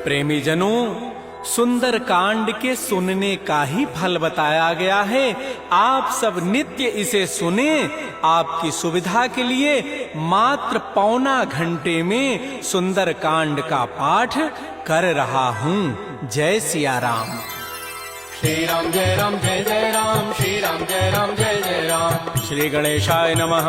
प्रेमी जनों, सुंदर कांड के सुनने का ही फल बताया गया है। आप सब नित्य इसे सुने। आपकी सुविधा के लिए मात्र पौना घंटे में सुंदर कांड का पाठ कर रहा हूँ। जय सिया राम। श्री राम जय राम, श्री राम जय राम, जय जय राम। श्री गणेशाय नमः।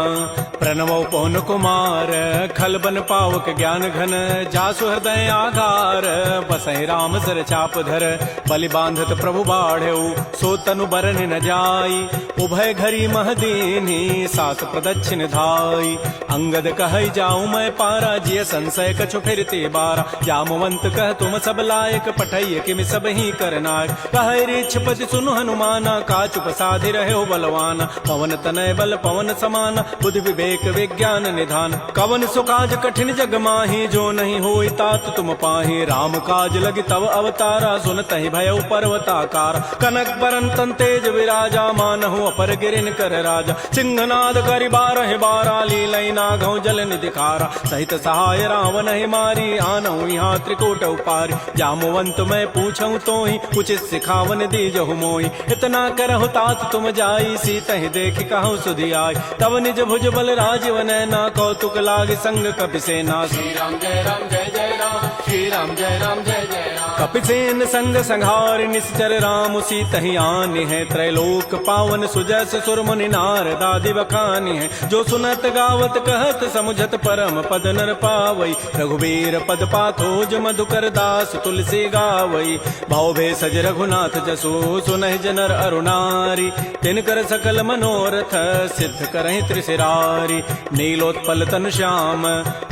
प्रणवो पवन कुमार, खलबन पावक ज्ञान घन, जासु हृदय आधार, बसहि राम सर चाप धर। बलि बांधत प्रभु बाढ़ऊ, सो तनु बरन न जाई, उभय घरी महदीनी, सास प्रदक्षिण धाई। अंगद कहई जाऊं मैं पारा, जिय संशय कछु फिरते बारा। जामवंत कह तुम सब लायक, पठैय किमि सब ही करनायक। कहै छपति सुनु हनुमाना, काचुप साधि रहे बलवाना। पवन तनय बल पवन समाना, बुद्धि विवेक विज्ञान निधान। कवन सुकाज कठिन जग माही, जो नहीं होई तात तुम पाही। राम काज लगी तव अवतारा, सुनतहि भयउ पर्वताकार। कनक बरन तन तेज विराजा, मानहु अपर गिरिन कर राजा। सिंहनाद करि बारहि बारा, लीलई नागहु जल निधिखारा। सहित सहाय रावण ही मारी, आनहु यहाँ त्रिकूट उपारी। जामवंत मैं पूछऊं तोहि, उचित सिखावन दीजहु मोहि। इतना करहु तात तुम जाई, सीतहि देखि कहु सुधि आई। तब निज भुज बल राजीव नैना, कौतुक लाग संग कपिसेना। श्री राम जय राम, जय जय राम, श्री राम जय राम, जय जय राम। कपिसेन संग संहार, निश्चर राम सीतहि आनि है। त्रैलोक पावन सुजस सुर मुनि नारद आदि बखानि है। जो सुनत गावत कहत समुझत, परम पद नर पावई। रघुबीर पद पाथोज, मधुकर दास तुलसी गावई। भव भेषज रघुनाथ जसु, सुनहि जनर अरुणारी। तिनकर सकल मनोरथ, सिद्ध करहि त्रिशिरारी। नीलोत्पल तन श्याम,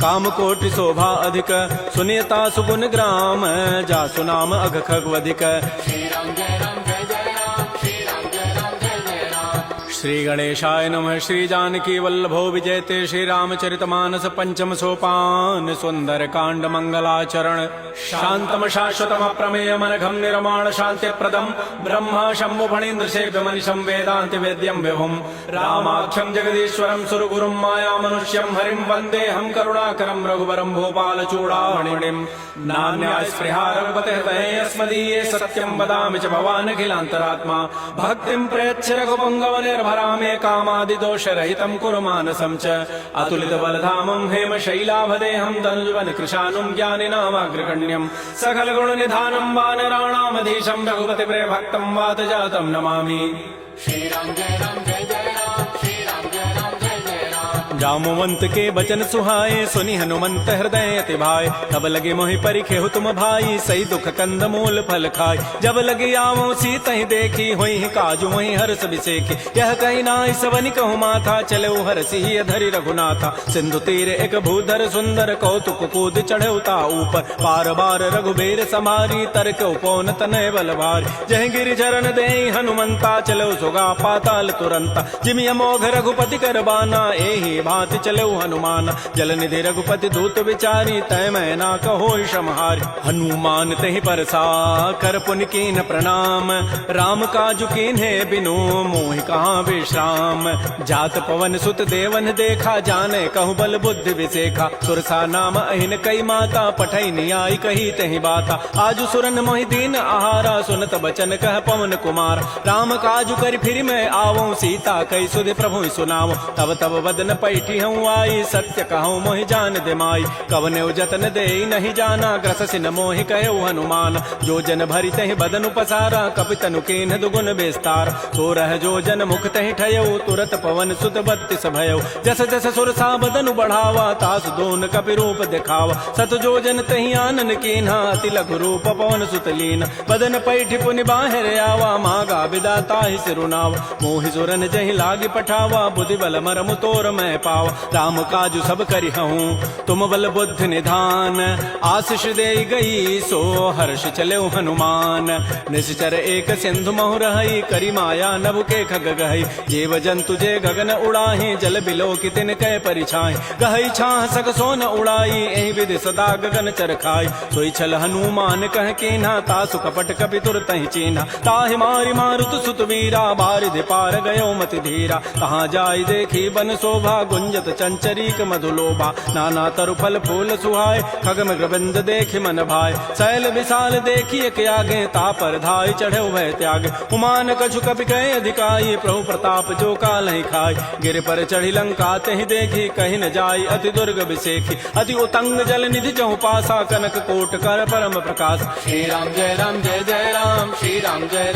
काम कोटि शोभा अधिक। सुनियता सुगुण ग्राम, जासु नाम अघ खगवधिक। श्री राम जय राम, जय जय राम, श्री राम जय राम, जय जय राम। श्री गणेशाय नमः। श्री जानकी वल्लभो विजयते, श्री रामचरितमानस पंचम सोपान। सुंदर कांड मंगलाचरण। शांतम शाश्वतम अप्रमेयम अनघम निर्माण शांति प्रदम। ब्रह्मा शंभु फणीन्द्र सेव्य मनिषं वेदांत वेद्यम विभुम। रामाख्यम जगदीश्वरम सुरगुरुम माया मनुष्यम हरिम वंदे हम करुणाकरम रघुवरम भोपाल चूड़ामणिम। नान्या स्पृहा रघुपते हृदये अस्मदीये, सत्यम वदामि च भवान् अखिलान्तरात्मा। भक्तिं प्रयच्छ रघुपुंगव निर्भरामे, कामादि दोष रहितं कुरु मानसं च। अतुलित बलधामं हेम शैलाभदेहं, धनुजवन कृशानुं ज्ञानिनामाग्रगण्यम्। सकल गुण निधानं वानराणामधीशं, रघुपति प्रिय भक्तं वात जातं नमामि। श्री राम जय राम, जय जय राम, श्री राम जय राम, जय जय राम। जामवंत के बचन सुहाए, सुनि हनुमंत हृदय अति भाए। तब लगे मोहि परिखेहु तुम भाई, सही दुख कंद मूल फल खाय। जब लगे आवो सीतहि देखी, होई काजु मोहि हर्ष बिसेखी। यह कहि नाई सवनि कहु माथा, चले हरसि धरि रघुनाथा। सिंधु तीर एक भूधर सुंदर, कौतुक कूद चढ़े ता ऊपर। पार बार रघुबीर समारी, तर्क उपौन तनय बल भारी। जह गिरि चरण देहि हनुमंता, चलो सुगा पाताल तुरंता। जिमि अमोघ रघुपति कर बाना, एहि भांति चलो हनुमान। जल निधि रघुपति दूत विचारी, तय मैं ना कहो क्षमहारी। हनुमान तहि परसा, कर पुनि कीन प्रणाम। राम काजु कीन्हे बिनु, मोहि कहाँ विश्राम। जात पवन सुत देवन देखा, जाने कहु बल बुद्धि विसेखा। सुरसा नाम अहिन कई माता, पठई नियाई कही तहि बाता। आजु सुरन मोहि दीन आहारा, सुनत बचन कह पवन कुमार। राम काजु करि फिर मैं आवऊं, सीता कई सुधि प्रभु सुनावो। तब तब बदन पैठी हूँ आई, सत्य कहूँ मोहि जान दे माई। कवने जतन दे नहीं जाना, ग्रस सिन मोहि कहो हनुमान। जो जन भरि तहि बदन उपसारा, कपि तनु कीन्ह दुगुन विस्तार। तो रह जो जन मुख तहि ठयऊ, तुरत पवन सुत बत्तिस भयऊ। जस जस सुरसा बदनु बढ़ावा, तास दोन कपि रूप दिखावा। सत जो जन तहि आनन कीन्हा, अति लघु रूप पवन सुत लीन। बदन पैठि पुनि बाहिर आवा, मागा विदा ताहि सिरुनावा। मोहि सुरन जहि लागी पठावा, बुद्धि बल मरमु तोर मैं पावा। राम काजु सब करि हूँ, तुम बल बुद्धि निधान। आशीष दे गई, सो हर्ष चले हनुमान। निश्चर एक सिंधु महु रहई, करी माया नभ के खग गहई। जीव जंतु जे गगन उड़ाही, जल बिलो की तिन कै परिछाई। गहई छाह सक सोन उड़ाई, एहि विधि सदा गगन चरखाई। सोई छल हनुमान कह कीन्हा, तासु कपट कपि तुरतहि चीन्हा। ताहि मारि मारुत सुत वीरा, बारिधि पार गयो मति धीरा। तहाँ जाय देखी बन शोभा, गुंजत चंचरीक मधुलोभा नाना तरु फल फूल सुहाय खग मृगबंद देखि मन भाय शैल विशाल देखिए के आगे तापर धाय चढ़े भय त्याग उमान कछु कपि कहे अधिकाई प्रभु प्रताप जो काल ही खाय गिर पर चढ़ी लंका तहि देखी कहीं न जाय अति दुर्ग विसेखी अति उतंग जल निधि चहु पासा कनक कोट कर परम प्रकाश श्री राम जय जय राम श्री राम जय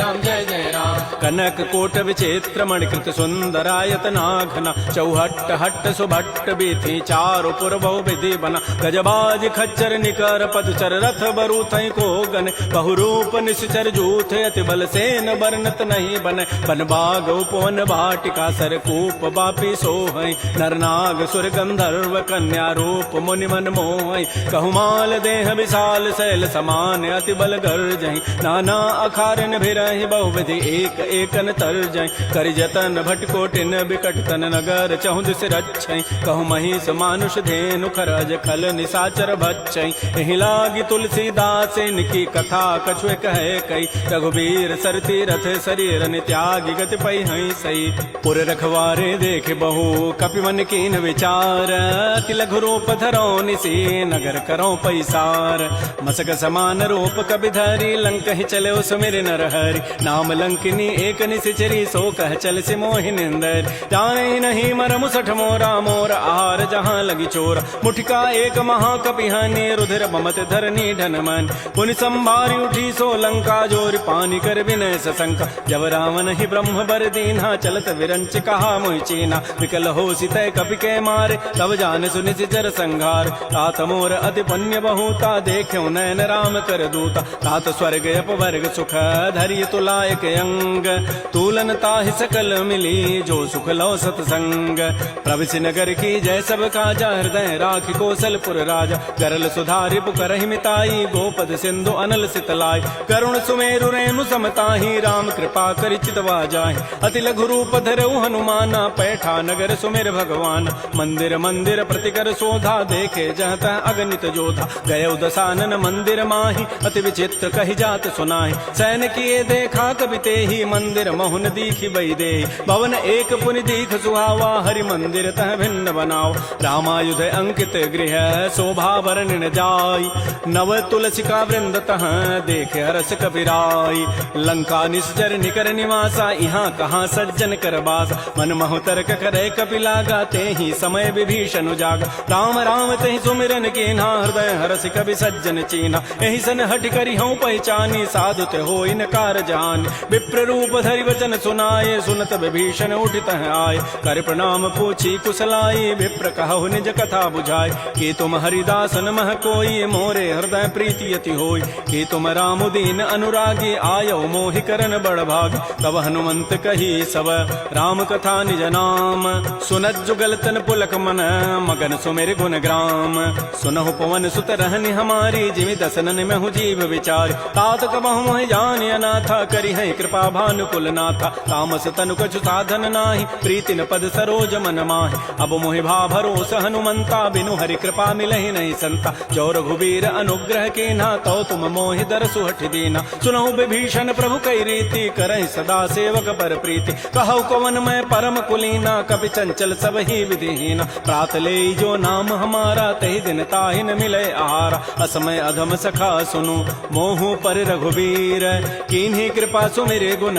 जय राम कनक कोट विचित्र मणिकृत सुंदरायत नाघना चौहट्ट हट्ट सुभट्ट बीथी चारु पुर बहु विधि बना गजबाज खच्चर निकर पदचर रथ बरु थई को गन बहुरूप निश्चर जूथ अति बल सेन बरनत नहीं बन बन बाग उपवन भाटिका सर कूप बापी सोहई नरनाग सुर गंधर्व कन्या रूप मुनि मन मोहई कहुमाल देह विशाल शैल समान अति बल गर्जहि नाना अखारन भिरहि बहुविधि एक एकन तरजहि करि जतन भटकोटिन बिकट तन नगर चहु दिस रक्षै कहु महिष मानुष धेनु खरज खल निसाचर भक्षै एहि लागी तुलसीदास इनकी कथा कछुए कहे कई रघुबीर सरती रथ शरीर त्यागी गति पै हई सई पुर रखवारे देख बहु कपि मन कीन विचार अति लघु रूप धरो निसी नगर करो पैसार मसक समान रूप कबि धरी लंक ही चले सुमिर नर हरि नाम लंकिनी एक निसिचरी सो कह चल से मोहि निंदर जाने नहीं मर मुसठ मोरा मोर आहार जहाँ लगी चोर मुठिका एक महाकपिहानी रुधिर बमत धरनी ढन मन पुनि संभारी उठी सो लंका जोर पानी कर विनय सशंका जब रावण ही ब्रह्म बर दीन्हा चलत विरंच कहा मोहि चीना विकल हो सितय कपि के मारे तब जान सुनि सिचर संघार तात मोर अति पुण्य बहुता देख्यो नयन राम कर दूता तात स्वर्ग अपवर्ग सुख धरिय तुलायक अंग तूलन ताहि सकल मिली जो सुख लो सतसंग प्रविश नगर की जय सब काजा हृदय राखि कौशलपुर राजा गरल सुधारि पुकरहि मिताई गोपद सिंधु अनल सितलाई करुण सुमेरु रेणु समताहि राम कृपा करि चितवा जाहि अति लघु रूप धरऊ हनुमाना पैठा नगर सुमेर भगवान मंदिर मंदिर प्रतिकर शोधा देखे जहत अगणित जोधा गय दसानन मंदिर माहि अति विचित्र कहि जात सुनाहि सैन किए देखा कबि तेहि मंदिर महुन दीखि बई दे भवन एक पुनि दीख सुहावा हरि मंदिर तह भिन्न बनाओ रामायुध अंकित गृह शोभा वर्णन जाय नव तुलसिका वृंद तह देखे हरस कपिराई लंका निश्चर निकर निवासा यहाँ कहाँ सज्जन कर बासा मन महु तर्क करे कपि लागा तेहि समय विभीषण जागा राम राम तेहि सुमिरन कीन्हा हृदय हरस कवि सज्जन चीना एहि सन हट करि हूँ पहचानी साधु ते हो इनकार जान विप्र रूप धरि वचन सुनाए सुनत विभीषण उठित आए कर प्रणाम पूछी कुशलाई विप्र कहु निज कथा बुझाए कि तुम हरिदासन मह कोई मोरे हृदय प्रीति अति होई कि तुम राम दीन अनुरागी आयो मोहि करन बड़ भाग तब हनुमंत कही सब राम कथा निज नाम सुनत जुगल तन पुलक मन मगन सुमेर गुण ग्राम सुनहु पवन सुत रहनि हमारी जिमि दसनन में हूँ जीव विचार तात कबहु मोहि जान अनाथा करि है कृपा भानुकुल नाथा तामस तनु कछु साधन नाही प्रीति न पद सरोज मन माहि अब मोहि भा भरोस हनुमंता बिनु हरि कृपा मिलहि नहीं संता जो रघुबीर अनुग्रह कीन्हा तो तुम मोहि दरसु हठि दीना सुनहु विभीषण प्रभु कई रीति करहि सदा सेवक पर प्रीति कहु कवन मैं परम कुलीना कपि चंचल सब ही विधिहीना प्रात ले जो नाम हमारा तहि दिन ताहि न मिले आहारा असमय अधम सखा सुनु मोहु पर रघुबीर कीन्ही कृपा सुमिरे गुण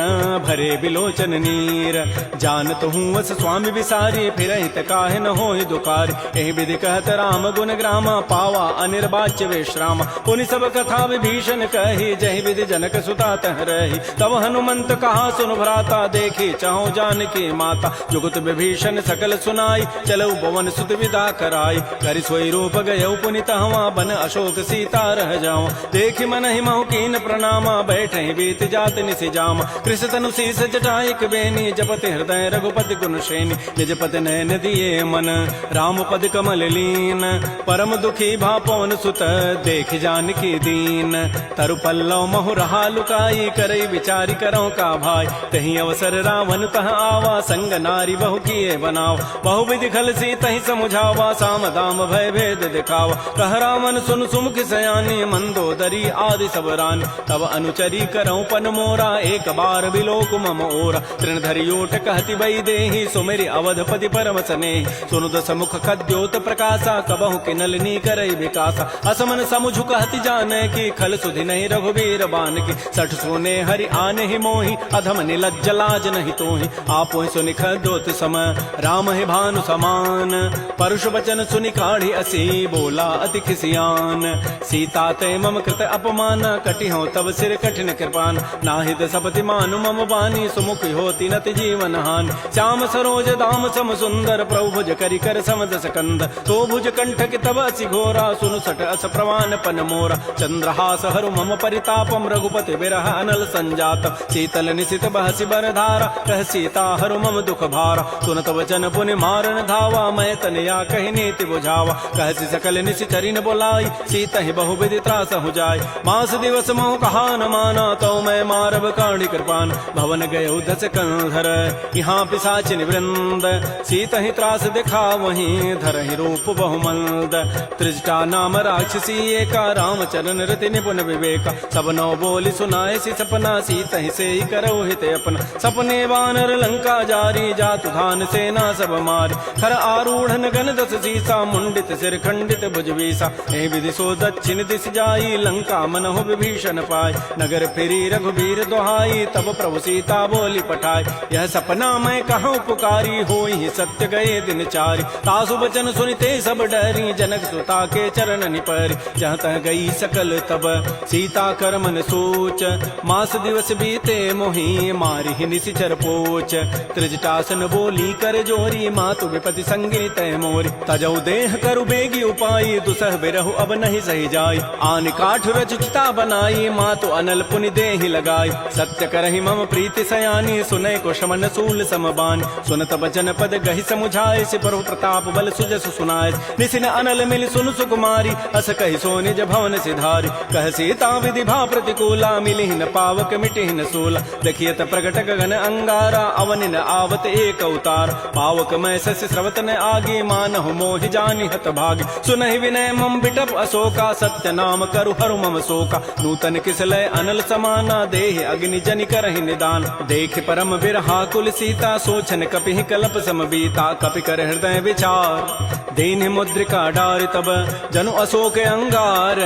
भरे बिलोचन नीर जानत हूँ वस स्वामी विसारी फिर हित काहे न होहि दुकारी एहि विधि कहत राम गुण ग्रामा पावा अनिर्वाच्य विश्राम पुनि सब कथा विभीषण कही जहि विधि जनक सुता तह रही तब हनुमंत कहा सुन भ्राता देखी चाहो जानकी माता जुगत विभीषण सकल सुनाई चलऊ भवन सुत विदा कराई करि सोई रूप गयऊ पुनि तहवा बन अशोक सीता रह जाओ देखि मन ही महु कीन प्रणामा बैठे बीत जात निसि जामा कृष तनु शीस जटाइक बेनी जपति हृदय रघुपति गुण श्रेणी निज पति नयन दिए मन राम पद कमल लीन परम दुखी भा पवन सुत देख जानकी दीन तरु पल्लव महु रहा लुकाई करई विचारी करो का भाई तही अवसर रावण तह आवा संग नारी बहु किए बनाव बहु विधि खल सी तही समुझावा साम दाम भय भेद दिखावा कह रावण सुन सुमुख सयानी मंदोदरी आदि सब रानी तब अनुचरी करऊं पन मोरा एक बार बिलोक मम ओरा तृण धरियोट कहति बई देहि सुमेरि अवधपति पर वसने सुनु दस मुख खद्योत प्रकाशा कबहु के नलिनी करई विकासा असमन समुझु कहति जाने की खल सुधि नहीं रघुबीर बान की सठ सोने हरि आने ही मोहि अधम निलज्ज लाज नहीं तोहि आपो सुनि खद्योत सम राम है भानु समान परुष वचन सुनि काढ़ी असी बोला अति खिसियान सीता ते मम कृत अपमान कटि हो तब सिर कठिन कृपान नाहित सपति मानु मम बानी सुमुख होती नत जीवन हान श्याम सरोज दाम सम सुंदर प्रभु भुज करि कर समदस कंद तो भुज कंठ की तब असि घोरा सुनु सट अस प्रवान पन मोरा चंद्रहास हरु मम परितापम रघुपति बिरह अनल संजात शीतल निशित बहसि बर धारा कह सीता हरु मम दुख भारा सुनत वचन पुनि मारन धावा मैं तनया कहि नीति बुझावा कहसि सकल निशि चरिन बोलाई सीता ही बहु विधि त्रास हो जाय मास दिवस मोह कहा न माना तो मैं मारब काढ़ी कृपान भवन गए उधस कंधर यहाँ पिशाचिन वृंद सीता ही त्रास दिखा वहीं धर ही रूप बहुमंद त्रिजटा नाम राक्षसी एका रामचरण रति निपुण विवेका सब नौ बोली सुनाए सी सपना सीता ही से ही करो हित अपना सपने वानर लंका जारी जातु धान सेना सब मारी खर आरूढ़ गन दस सीसा मुंडित सिर खंडित भुजवीसा हे विधि सो दक्षिण दिश जाई लंका मनहु विभीषण पाय नगर फिरी रघुबीर दोहाई तब प्रभु सीता बोली पठाई यह सपना मैं कहूँ पुकारी होई ही सत्य गए दिन चारी तासु बचन सुनते सब डरी जनक सुता के चरण निपरी जहाँ तह गई सकल तब सीता कर मन सोच मास दिवस बीते मोहि मारी ही निशिचर पोच त्रिजटासन बोली कर जोरी मातु विपति संगे तय मोरी तजौ देह करु बेगी उपाई दुसह बिरहु अब नहीं सही जाई आन काठ रचिता बनाई मातु अनल पुनि देहि लगाई सत्य करहि मम प्रीति सयानी सुनय को शमन सूल समबान सुनत बचन पद गहि समुझाए सि प्रभु प्रताप बल सुजस सुनाय निसिन अनल मिल सुन सुकुमारी अस कहि सो निज भवन सिधारी कह सीता विधि भा प्रतिकूला मिली न पावक मिटि न सूला देखियत प्रगट गगन अंगारा अवनि न आवत एक अवतार पावक मैं शशि स्रवत न आगे मानहु मोहि जानि हत भागी सुनहि विनय मम बिटप अशोका सत्य नाम करु हरु मम शोका नूतन किसलय अनल समाना देह अग्नि जनि करहि निदान देख परम बिरहा कुल सीता सोचन कपि कलप समबीता कपि कर हृदय विचार दीन मुद्रिका डारि तब जनु अशोक अंगार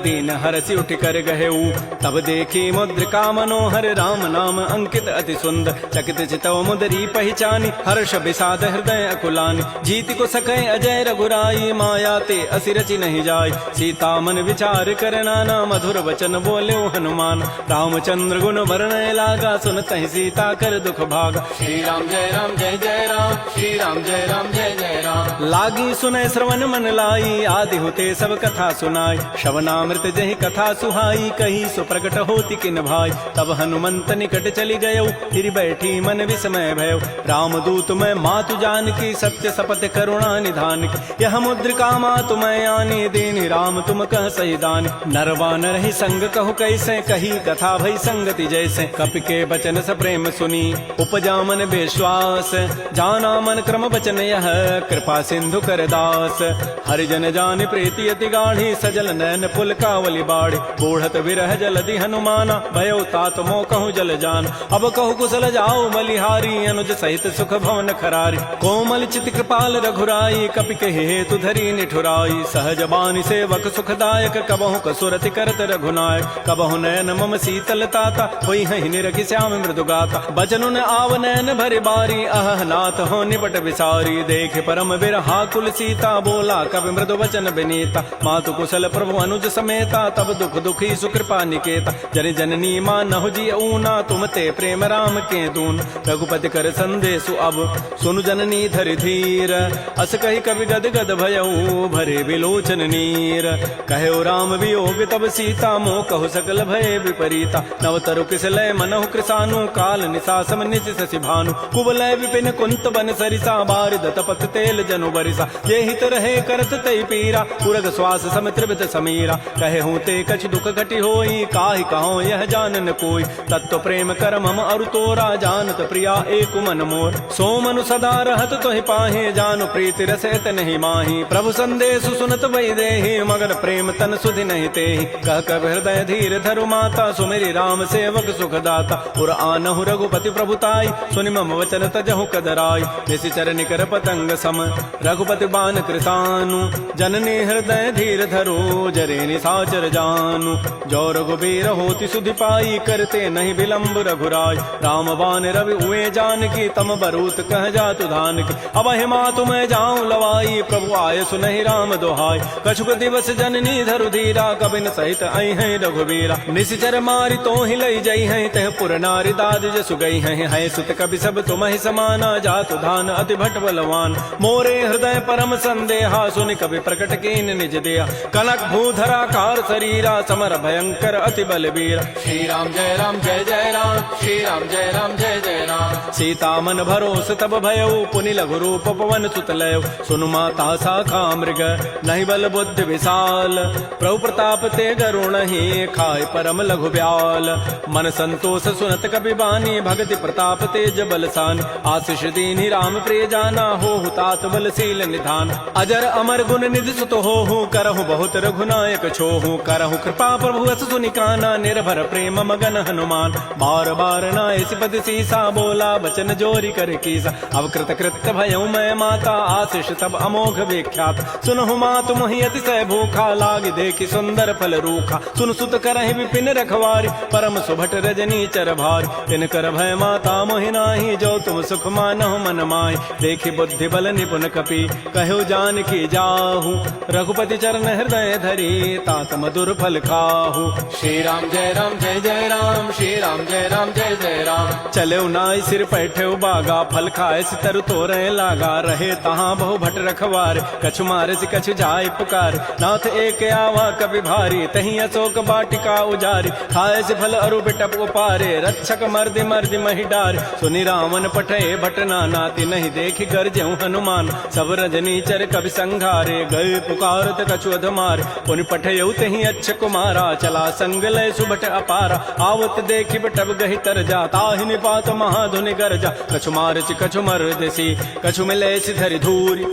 दीन हरसि उठ कर गहेऊ तब देखी मुद्रिका मनोहर राम नाम अंकित अति सुंदर चकित चितव मुदरी पहचानी हर्ष विषाद हृदय अकुलानी जीत को सकै अजय रघुराई माया ते असिरचि नहीं जाय सीता मन विचार कर नाना मधुर वचन बोले हनुमान रामचंद्र गुण वर्णय लागा सुनत ही सीता कर दुख भागा श्री राम जय राम जय जय राम श्री राम जय राम जय जय राम लागी सुनय श्रवण मन लाई आदि होते सब कथा सुनाई श्रवणामृत जहि कथा सुहाई कही सो प्रकट होती किन भाई तब हनुमंत निकट चली गयो फिर बैठी मन विस्मय भयो रामदूत मैं मातु जान की सत्य शपथ करुणा निधान की यह मुद्रिका मातु मैं आनी दीन राम तुम कह सही दान नरवा नर ही संग कहु कैसे कही कथा भई संगति जैसे कपि के बचन स प्रेम सुनी उपजा मन विश्वास जाना मन क्रम बचन यह कृपा सिंधु कर दास हरिजन जान प्रीति अति गाढ़ी सजल नैन पुल कावली बाढ़ी बूढ़त विरह जलधि हनुमाना भयो तात मोह कहूँ जल जान अब कहु कुशल जाओ बलिहारी अनुज सहित सुख भवन खरारी कोमल चित कृपाल रघुराई कपि के हेतु धरी निठुराई सहज बानी सेवक सुखदायक कबहु कसुरति करत रघुनायक कबहु नयन मम शीतल ताता होई हहि निरखि श्याम मृदु गाता बचनु न आव नयन भरि बारी अह नाथ हो निपट विसारी देख परम बिरहा कुल सीता बोला कवि मृदु वचन विनीता मातु कुशल प्रभु अनुज समेता तब दुख दुखी सुकृपा निकेता जन जननी मानहु जी ऊना तुम ते प्रेम राम के दून रघुपति कर संदेशु अब सुनु जननी धरि धीर अस कही कवि गद गद भयऊ भरे विलोचन नीर कहो राम वियोग तब सीता मोह कहु सकल भय विपरीता नवतरु किसलय मनहु कृसानु काल निशासम निशि शशि भानु कुवलय विपिन कुंत बन सरिसा बारिद तपत तेल जनु बरिसा ये हित रहे करत तई पीरा पुरग श्वास सम त्रिविध समीरा कहे हूँ ते कछ दुख घटी होई काहि कहो यह जानन कोई तत्व प्रेम कर मम अरु तोरा जानत प्रिया एक मन मोर सो मनु सदा रहत तोहि पाहे जानु प्रीति रसत नहीं माही प्रभु संदेश सुनत वही देहि मगर प्रेम तन सुधि नहीं तेहि कह कब हृदय धीर धरु माता सुमेरी राम सेवक सुख दाता उर आनहु रघुपति प्रभुताई सुनि मम वचन तजहु कदराई निशिचर निकर पतंग सम रघुपति बान कृतानु जननी हृदय धीर धरो जरे निसाचर जानु जो रघुबीर होति सुधि पाई करते नहीं विलंब रघुराय राम बान रवि उए जान की तम बरूत कह जातु धान की अब हिमा तुम्हें जाऊं लवाई प्रभु आय सुनहि राम दोहाई कछुक दिवस जननी धरु धीरा कबिन सहित आई है रघुबीरा निशिचर मारी तो ही लई जई है तह पुर नारी दाद जसु गई है सुत कवि सब तुम ही समाना जातु धान अति भट बलवान मोरे हृदय परम संदेहा सुनि कवि प्रकट कीन निज दिया कनक भूधरा कार शरीरा समर भयंकर अति बलबीरा श्री राम जय राम जय जय राम श्री राम जय राम जय जय राम सीता मन भरोस तब भयउ पुनि लघु रूप पवन सुत लय सुनु माता शाखा मृग नहीं बल बुद्धि विशाल प्रभु प्रताप ते गरुण ही खाय परम लघु ब्याल मन संतोष सुनत कपि बानी भगति प्रताप तेज बलसान आशीष दीनि राम प्रिय जाना हो तात बलशील निधान अजर अमर गुण निधि सुत हो करहु बहुत रघुनायक छोहु करहु कृपा प्रभु अस सुनि काना निर्भर प्रेम मगन हनुमान बार बार नाय सिपति सीसा बोला बचन जोरी कर कीसा अब कृत कृत्य भयउ मैं माता आशीष तब अमोघ विख्यात सुनहु मातु मोहि अतिशय भूखा लागी देखि सुंदर फल रूखा सुन सुत करहि विपिन रखवारी परम सुभट रजनी चर भारी तिन कर भय माता मोहि नाही जो तुम सुख मानहु मन माहि देखि बुद्धि बल निपुण कपि कहो जान की जाहू रघुपति चरण हृदय धरी तात मधुर फल खाहू श्री राम जय राम जय जय राम श्री राम जय राम जय जय राम चले नाई सिर पैठे बागा फल खाए तरु तोरे लागा रहे तहाँ बहु भट रखवार कछु मारे से कछु जाय पुकार नाथ एक आवा कभी भारी तही अशोक बाटिका उजारी खाए से फल अरु बिटप उपारे रक्षक मर्दि मर्दि मही डार सुनि रावण पठे भट नाती नहीं देखि गरजहु हनुमान सब रजनी चर कवि संघारे गए पुकारत कछु अधमार पुनि पठयउ तही अच्छ कुमारा चला संग लय सुभट अपारा आवत देखि बटब गहि तर जा ताहि निपात महाधुनि गरजा कछु मारचि कछु मर्दसी कछु मिले धरि धूरी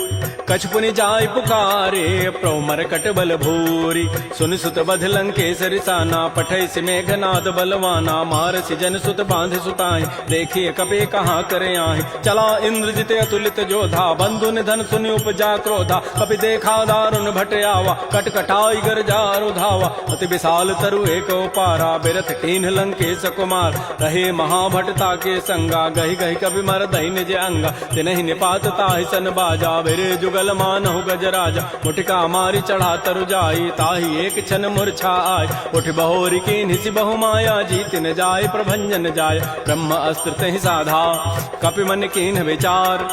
कछु पुनि जाय पुकारे प्रमर कट बल भूरी सुन सुत बध लंकेसरि साना पठै से मेघनाद बलवाना मारसि जन सुत बांध सुताई देखिए कपे कहाँ करे आहि चला इंद्रजित अतुलित जोधा बंधु निधन सुनि उपजा क्रोधा कपि देखा दारुण भट आवा कटकटाई गरजारु धावा अति विशाल तरु एक पारा बिरथ कीन्ह लंकेश कुमार रहे महाभटता के संगा गहि गहि कवि मर दहि निज अंगा तिनहि निपात ताहि सन बाजा बिरे जुगल मानहु गजराजा मुटिका मारी चढ़ा तरु जाई ताहि एक क्षण मूर्छा आय उठ बहोरी की निसि बहु माया जीत न जाय प्रभंजन जाय ब्रह्म अस्त्र तहि साधा कपि मन कीन्ह विचार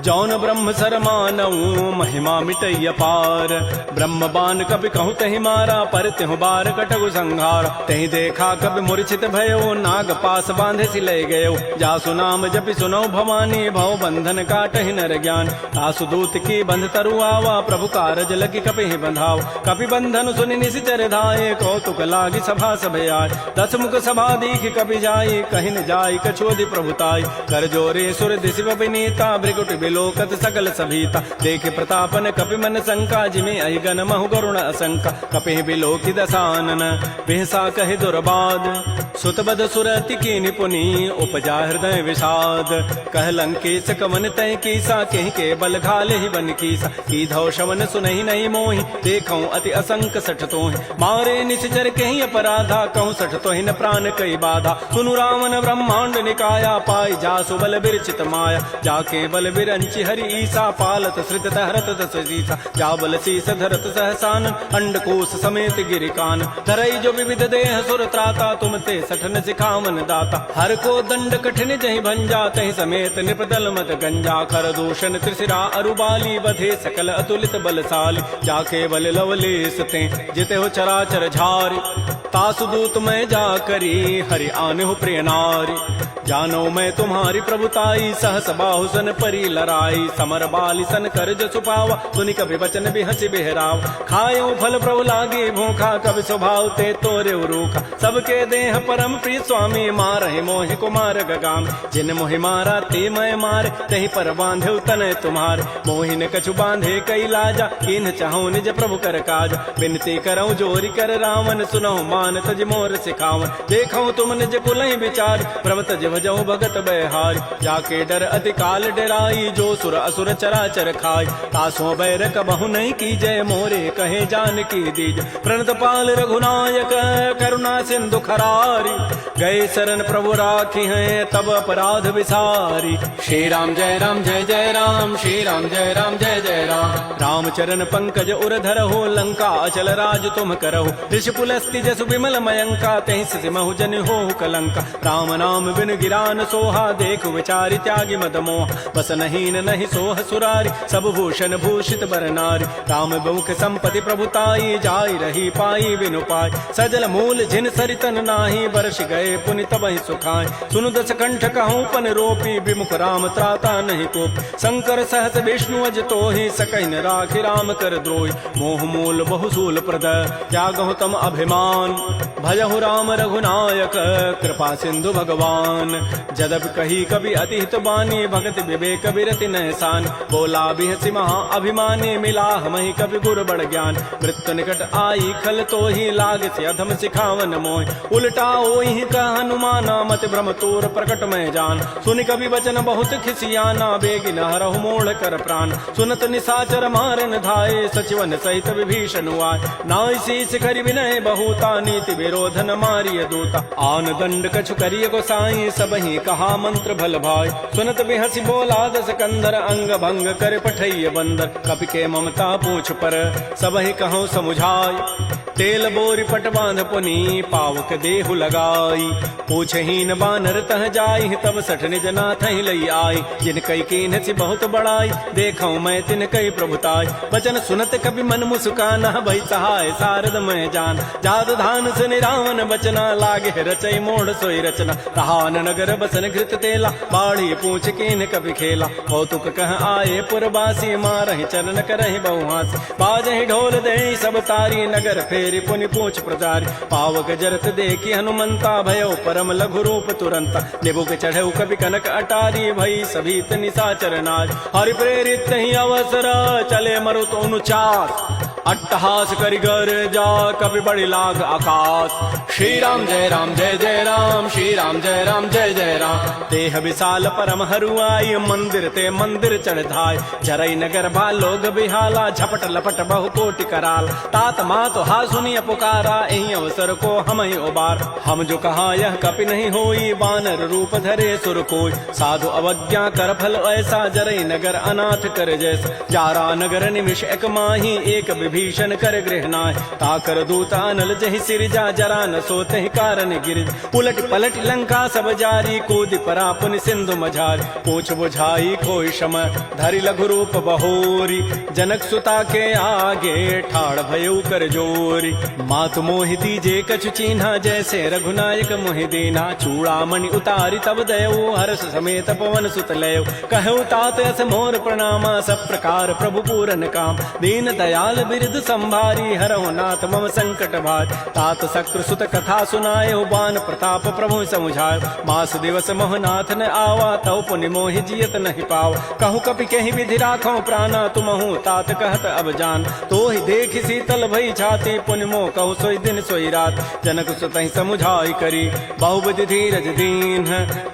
जौन ब्रह्म सर मानऊ महिमा मिटई अपार ब्रह्म बान कपि कहु तहि मारा पर तिहु बार कटगु संहार तहि देखा कपि मूर्छित भयो नाग पास बांधे सि लय गयो जासु नाम जपि सुनौ भवानी भव बंधन काटहि नर ज्ञान तासु दूत की बंध तरु आवा प्रभु कारज लगी कपि बंधाव कपि बंधन सुनि निशिचर धाये कौतुक लागी सभा सभे आय दस मुख सभा दीख कपि जाई कहि न जाई कछोदि प्रभुताई कर जोरे सुर दिशि विनीता भृगुट बिलोकत सकल सभीता देखे प्रतापन कपि मन शंका जिमि अहि गन महु गरुण असंका कपि बिलोकि दसानन बिहसा कहि दुर्बाद सुतबद सुरति की निपुनी उपजा हृदय विषाद कह लंकेश कवन तय कीसा कहि के बल घाले ही बन कीसा की धौ शवन सुनहि नहीं मोहि देखऊं अति असंक सठ तोहि मारे निश्चर कहि अपराधा कहूँ सठ तोहि न प्राण कई बाधा सुनु रावण ब्रह्मांड निकाया पाई जासु बल बिरचित माया जाके बल बिरंचि हरि ईसा पालत श्रित हरत दस सीसा जा बल शीस धरत सहसान अंडकोश समेत गिरिकान धरई जो विविध देह सुर त्राता तुम ते सठन सिखावन दाता हर को दंड कठिन जहि भंजा तहि समेत निपदल मत गंजा कर दूषण त्रिशिरा अरुबाली बधे सकल अतुलित बलशाली जाके बल लवलेस ते जिते हो चराचर झारी तासु दूत मैं जा करी हरि आने हो प्रिय नारी। जानो मैं तुम्हारी प्रभुताई सहस बाहु सन परी लराई। समर बाली सन कर जसु पावा सुनि कभी वचन भी हंसी बेहराव। खायो फल प्रभु लागे भूखा कभी स्वभाव ते तोरे रूखा। सबके देह परम प्रिय स्वामी मारहि मोहि कुमार गगाम। जिन मोहि मारा ते मैं मारे तही पर बांधे तनय तुम्हारे। मोहि ने कछु बांधे कई लाजा किन चाहूं निज प्रभु कर काज। बिनती करऊं जोरी कर रावण सुनहु मान तज मोर सिखावन। देखऊं तुम निज कुलहि विचार प्रभ तज भजऊं भगत बहारी। जाके डर अति काल डराई जो सुर असुर चराचर खाई। तासों बैर कबहु नहीं की जय मोरे कहे जान की दीज। प्रणत पाल रघुनायक करुणा सिंधु खरारी। गए शरण प्रभु राखी हैं तब अपराध विसारी। श्री राम जय राम जय जय राम। श्री राम जय राम जय जय राम। राम चरण पंकज उर धरहो लंका अचल राज तुम करहो। ऋषि पुलस्ति जसु विमल मयंका तहि सिमहु जन हो कलंका। राम नाम बिन गिरान सोहा देखु विचारि त्यागी मद मोह। बस नहीं नहीं सोह सुरारी सब भूषण भूषित बर नारी। राम बहुख संपत्ति प्रभुताई जाई रही पाई बिनु पाई। सजल मूल जिन सरितन नाही वर्ष गए पुनि तबहि सुखाय। सुनु दस कंठ कहूँ पन रोपी विमुख राम त्राता नहीं कोप। शंकर सहस विष्णु अज तोहि सकहि न राखि राम कर द्रोही। मोह मूल बहुसूल प्रद त्यागहु तम अभिमान। भजहु राम रघुनायक कृपा सिंधु भगवान। जदब कही कभी अतिहित बानी भगत विवेक विरति नहसान। बोला बिहसी महा अभिमानी मिला हमहि कभी गुर बड़ ज्ञान। मृत्यु निकट आई खल तो ही लाग से अधम सिखावन मोह। उल्टा ओहि कह हनुमाना मत भ्रम तोर प्रकट में जान। सुनि कभी वचन बहुत खिसियाना बेगिन हरहु मोड़ कर प्राण। सुनत निशाचर मारन धाये सचिवन सहित विभीषण आए। नाई शीस करि विनय बहुता नीति विरोधन मारिय दूता। आन दंड कछु करिय गोसाई सबहि कहा मंत्र भल भाई। सुनत बिहसी बोला दस कंदर अंग भंग कर पठैय बंदर। कपि के ममता पूछ पर सबहि कहूँ समुझाई। तेल बोरी पट बांध पुनी पावक देहु लगाई। पूछहीन बानर तह जाई तब सठ निज नाथ लई आई। जिन कई कीन सी बहुत बड़ाई देखऊं मैं तिन कई प्रभुताई। वचन सुनत कभी मन मुस्काना भई सहाय सारद मैं जान। जाद धान सुनि रावण बचना लागे रचई मोड़ सोई रचना। रहान नगर बसन घृत तेला बाढ़ी पूछ कीन कभी खेला। कौतुक कह आए पुरबासी मारहि चरण करहि बहुहास। बाजहि ढोल दे सब तारी नगर फेरि पुनि पूछ प्रचारी। पावक जरत देखी हनुमंता भयो परम लघु रूप तुरंता। निबुक चढ़ऊ कभी कनक अटारी भई सभीत निशाचर नाज। हरि प्रेरित ही अवसर चले मरुत अनुचास। अट्टहास करि गर जा कभी बड़ी लाग आकाश। श्री राम जय राम जय जय राम। श्री राम जय राम जय जय राम। देह विशाल परम हरुआई मंदिर ते मंदिर चढ़ धाय। जरई नगर बालोग बिहाला झपट लपट बहु कोटि कराल। तात मात हा सुनिय पुकारा एहि अवसर को हम ही उबार। हम जो कहा यह कपि नहीं होई बानर रूप धरे सुर कोई। साधु अवज्ञा कर फल ऐसा जरई नगर अनाथ कर जैसा। जारा नगर निमिष एक माही एक विभीषण कर गृह नाय। ताकर दूता अनल जहि सिरजा जरा न सोते कारण गिर। उलट पलट लंका सब जारी कूद परा पुनि सिंधु मझारी। पूछ बुझाई खोई शम धरि लघु रूप बहोरी। जनक सुता के आगे ठाड़ भयउ कर जोरी। मात मोहि दीजे कछु चीन्हा जैसे रघुनायक मोहि दीना। चूड़ामणि उतारी तब दयऊ हर्ष समेत पवन सुत लयऊ। कहऊ तात अस मोर प्रणामा सब प्रकार प्रभु पूरन काम। दीन दयाल बिरद संभारी हरहु नाथ मम संकट भार। तात शक्र सुत कथा सुनाए बान प्रताप प्रभु समुझाय। मास दिवस मोहनाथ न आवा तव पुनि मोहि जियत नहीं पाव। कहूँ कपि कहि विधि राखो प्राणा तुमहु तात कहत अब जान। तो ही देख शीतल भई छाती पुनि मोह कहु सोई दिन सोई रात। जनक सुतहि समुझाई करी बहुविधि धीरज दीन।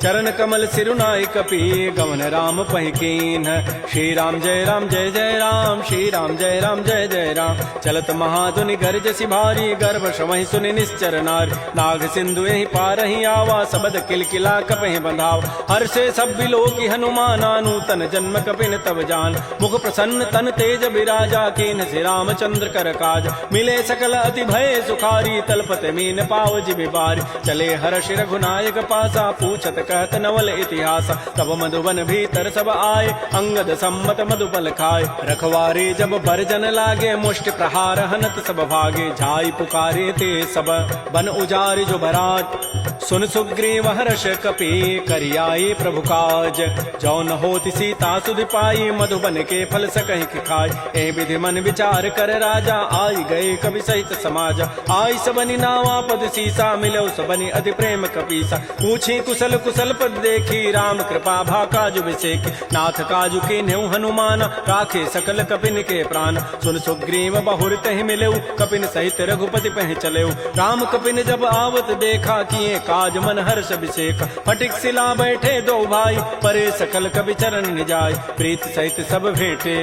चरण कमल सिरुनाई कपि गवन राम पहि कीन। श्री राम जय राम जय जय राम। श्री राम जय राम जय जय राम। चलत महाधुनि गरजसि भारी गर्भ श्रवहि सुनि निश्चर नारी। नाग सिंधु एहि पारहि आवा सबद किलकिला कपहि बंधाव। हर्षे सब बिलोकी हनुमाना नूतन जन्म कपिन तब जान। मुख प्रसन्न तन तेज बिराजा कीन से रामचंद्र कर काज। मिले सकल अति भय सुखारी तलपत मीन पाव जिमि बारी। चले हर्ष रघुनायक पासा पूछत कहत नवल इतिहास। तब मधुबन भीतर सब आए अंगद सम्मत मधुबल खाए। रखवारे जब बरजन लागे मुष्टि प्रहार हनत सब भागे, जाई पुकारे ते सब बन उजारे जो बरात। सुन सुग्रीव हर्ष कपि करियाए प्रभु काज, जो न होती सीता सुधि पाई, मधुबन के फल सकहि कि खाय। ए विधि मन विचार कर राजा, आई गए कवि सहित समाज। आई सबनि नावा पद सीसा, मिलो सबनि अति प्रेम कपीसा। पूछी कुशल कुशल पद देखी, राम कृपा भा काजु विसेखी। नाथ काजु के नेउ हनुमान, राखे सकल कपिन के प्राण। सुन सुग्रीव बहुर तहि मिलेउ, कपिन सहित रघुपति पह चलेउ। राम कपिन जब आवत देखा, किए काज मन हर्ष अभिषेक। फटिक सिला बैठे दो भाई, परे सकल कवि चरण निजाय। प्रीत सहित सब भेंटे,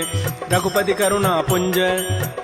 रघुपति करुणा पुंज।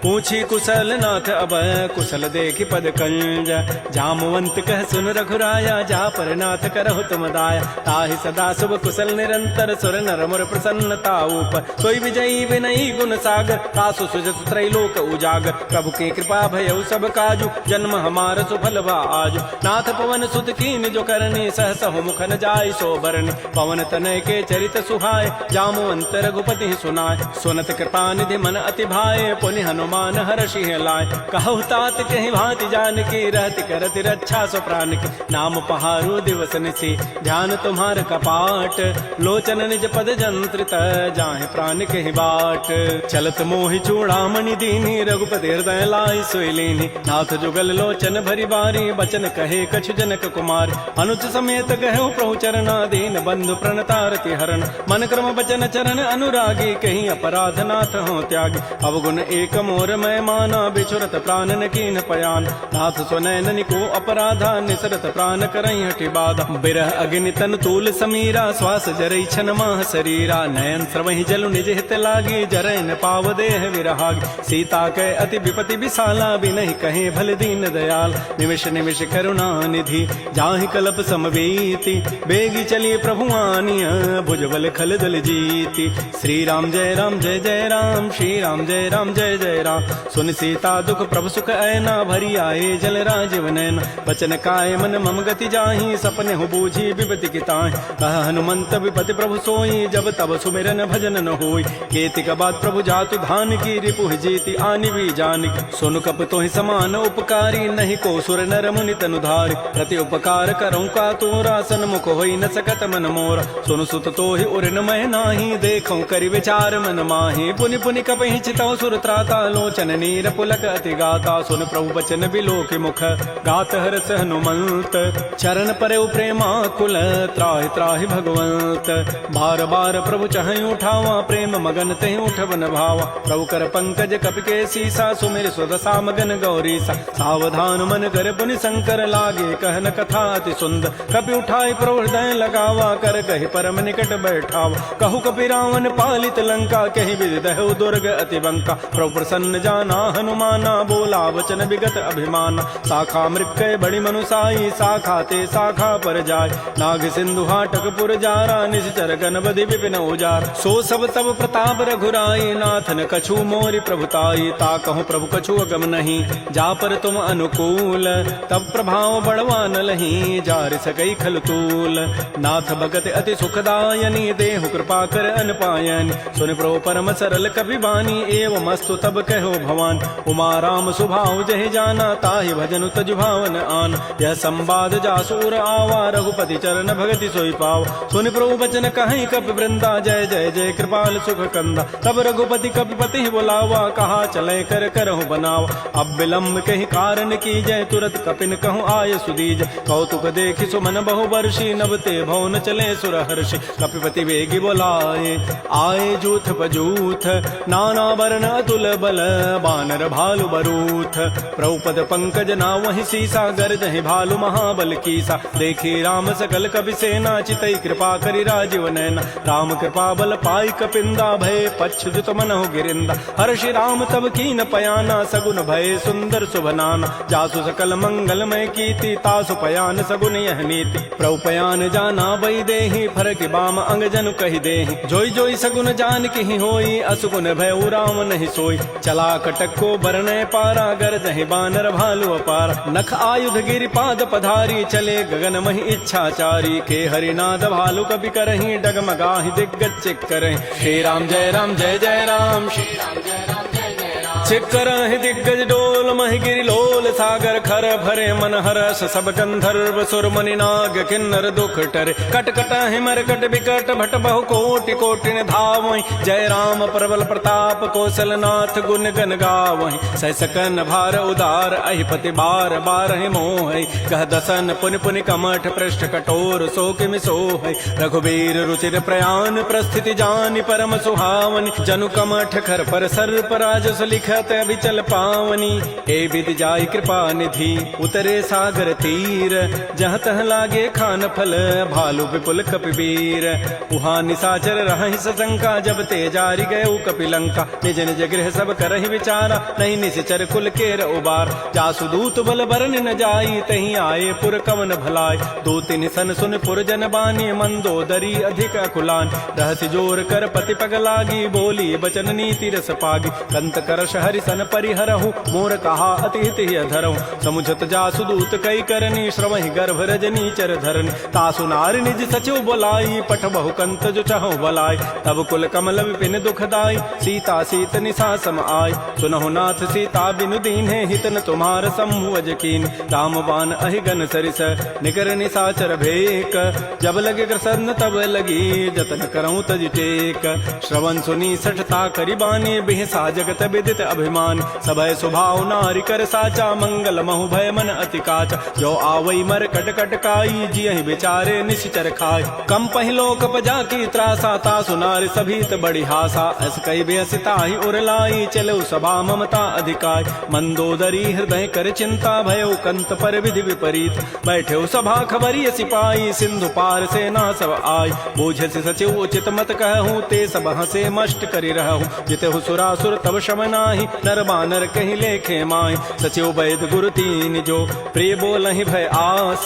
पूछी कुशल नाथ अब, कुशल देखि पद कंज। जामवंत कह सुन रघुराया, जा पर नाथ करहु तुम दाया। ताहि सदा शुभ कुशल निरंतर, सुर नर मुर प्रसन्नता ऊपर। सोई विजयी विनयी गुण सागर, तासु सुजत त्रैलोक उजागर। प्रभु की कृपा भयउ सब काजु, जन्म हमार सुफल बा आजु। नाथ पवन सुत कीन जो करनी, सहस हो मुख न जाय सो बरनी। पवन तनय के चरित सुहाय, जामवंत रघुपति सुनाय। सुनत कृपा निधि मन अति भाए, पुनि हनुमान हर्षि लाय। कहु तात कहि भांति जानकी, रहति करति रक्षा सो प्राण की। नाम पहारो दिवस निसी, ध्यान तुम्हार कपाट। लोचन निज पद जंत्रित, जाहि प्राण कहि बाट। चलत मोहि चूड़ामणि दीनी, रघुपति हृदय लाई सोई लीनी। नाथ जुगल लोचन भरी बारी, बचन कहे कछु जनक कुमार। अनुज समेत कहु प्रभु चरणा, दीन बंधु प्रणतारति हरण। मन क्रम बचन चरण अनुरागी, कहीं अपराध नाथ हो त्यागी। अवगुण एक मोर मैं माना, बिछुरत प्राण न कीन पयान। नाथ स्वनयन को अपराधा, निसरत प्राण करई हठि बाधा। बिरह अग्नि तन तूल समीरा, श्वास जरई छन माह शरीरा। नयन स्रवहि जलु निज हित लागी, जरय न पाव देह विरहागी। सीता के अति विपति विशाला, बिनहि कहे भल दीन दयाल। निमिष निमिष करुणा निधि, जाहि कल्प समवेति। बेगी चलिए प्रभु आनिया, भुजबल खल दल जीति। श्री राम जय राम जय जय राम, श्री राम जय राम जय जय राम। सुन सीता दुख प्रभु सुख ऐना, भरी आए जल राजीव नैना। बचन काय मन मम गति जाहि, सपने हो बूझी विपति की ताहि। कह हनुमंत विपति प्रभु सोई, जब तब सुमिरन भजन न होई। केति का बात प्रभु जातु धान की, रिपुहि जीति आनि भी जानकी। सुन कप तोहि समान उपकारी, नहीं को सुर नर मुनि तनु धारि। प्रति उपकार करऊँ का तोरा, सन्मुख होई न सकत मन मोरा। सुनु सुत तोहि उर न मह नाही, देखऊँ करि विचार मन माहि। पुनि पुनि कपहि चितौ सुर त्राता, लोचन नीर पुलक अति गाता। सुन प्रभु बचन बिलोकि मुख, गात हरस हनुमंत। चरण परउ प्रेमाकुल, त्राहि त्राहि भगवंत। बार बार प्रभु चहई उठावा, प्रेम मगन तेहि उठवन भावा। प्रभु कर पंकज कपि के सीसा, सुमिर सुदशा मगन गौरीसा। सावधान मन कर पुनि शंकर, लागे कहन कथा अति सुंदर। कपि उठाई प्रभु हृदय लगावा, कर कहि परम निकट बैठावा। कहु कपि रावण पालित लंका, कहि विधि दहु दुर्ग अति बंका। प्रभु प्रसन्न जाना हनुमाना, बोला वचन विगत अभिमाना। शाखा मृक्कय बड़ी मनुसाई, शाखा ते शाखा पर जाय। नाग सिंधु हाटक पुर जारा, निश्चर गणपति विपिन उजार। सो सब तब प्रताप रघुराई, नाथन कछु मोरि प्रभुताई। ता कहूँ प्रभु कछु अगम नहीं, जा पर तुम अनुकूल। तब प्रभाव बड़वा न लही, जार सकई खल तूल। नाथ भगत अति सुखदायनी, देहु कृपा कर अनपायनी। सुन प्रभु परम सरल कपि बानी, एवं मस्तु तब कहो भवान। उमा राम सुभाव जहि जाना, ताहि भजनु तजु भावन आन। यह संवाद जासूर आवा, रघुपति चरण भगति सोई पाव। सुन प्रभु बचन कहीं कपि वृंदा, जय जय जय कृपाल सुख कंदा। तब रघुपति कपिपति बुलावा, कहा चले कर करहु बनावा। अब विलम्ब कहीं कारण की, जय तुरत कपिन कहूँ आय सुदीज। कौतुक देखि सुमन बहु वर्षी, नभ ते भवन चले सुर हर्षि। कपिपति वेगी बोलाए, आए जूथ पजूथ। नाना वर्ण अतुल बल, बानर भालु बरूथ। प्रभुपद पंकज नावहि सीसा, गर्जहि भालु महाबल कीसा। देखी राम सकल कपि सेना, चितई कृपा करि राजीव नैना। राम कृपा बल पाई कपिंदा, भय पच्छुत मनहु गिरिंदा। हर्षि राम तब कीन पयाना, सगुन भय सुंदर शुभनाना। जासु सकल मंगलमय कीर्ति, तासु पयान सगुन यह नीति। प्रभु पयान जाना वै देहि, फरक बाम अंग जनु कहि देहि। जोई जोई सगुन जान की होई, असुगुन भय राम नहीं सोई। चला कटक को बरनय पारा, गरजहि बानर भालु अपार। नख आयुध गिरि पाद पधारी, चले गगन महि इच्छाचारी। के हरिनाद भालु कपि करहि, डगमगाहि दिग्गज चिक करहि। श्री राम जय जय राम, श्री राम जय राम जय जय राम। शिखर दिग्गज डोल महिगिरि लोल सागर खर भरे मन हरस सब गंधर्व सुर मुनि नाग किन्नर दुख टरे कट कट हिमरकट विकट भट बहु कोटि कोटिन धावहि जय राम प्रबल प्रताप कौशल नाथ गुण गन गावहि सह सकन भार उदार अहिपति बार बार मोह कह दसन पुनि पुनि कमठ पृष्ठ कठोर सो किमि सोह रघुबीर रुचिर प्रयाण प्रस्थिति जानि परम सुहावनि जनु कमठ खर पर सर्प राजस लिखत अभिचल पावनी ए विधि जाय कृपा निधि उतरे सागर तीर जहाँ तह लागे खान फल भालु विपुल कपिवीर उहाँ निशाचर रहहि सशंका जब ते जारी गए कपिलंका निज निज गृह सब करहि विचारा नहीं निश्चर कुल केर उबार जासु दूत बल बरन न जाई तहीं आए पुर कवन भलाय दो तिन सन सुन पुर जन बानी मंदोदरी अधिक कुलान रहसि जोर कर पति पग लागी बोली बचन नीति रस पागी कंत करश हरि सन परिहरहु मोर कहा अति हित धरहु समुझत जासु दूत कई करनी श्रवहि गर्भ रजनी चर धरनी तासु नार निज सचिव बोलाई पठ बहु कंत जो चहु बलाई तब कुल कमल विपिन दुखदाई सीता सीत निशा सम आय सुनहु नाथ सीता बिनु दीन्हे हितन तुम्हार समूह कीन रामबान अहिगन सरिस निकर निशाचर भेक जब लगे कृष्ण तब लगी जतन करऊं तज टेक श्रवण सुनी सठता करिबानी बिहसा जगत विदित अभिमान सभय स्वभाव नारी कर साचा मंगल महु भय मन अति काचा जो आवई मर कट कट काई जियहि बेचारे निश्चर खाय कम पहिलो कप जाकी त्रासा ता सुनार सभीत बड़ी हासा अस कई बेसिता ही उरलाई चलो सभा ममता अधिकाय मंदोदरी हृदय कर चिंता भयो कंत पर विधि विपरीत बैठे सभा खबरी सिपाही सिंधु पार से ना सब आय बूझ से सचिव उचित मत कहूँ ते सब हसे मष्ट करी रहूँ जिते सुरासुर तब शम नाही नर बानर कहीं लेखे माय सचिव वैद गुरु तीन जो प्रिय बोल ही भय आस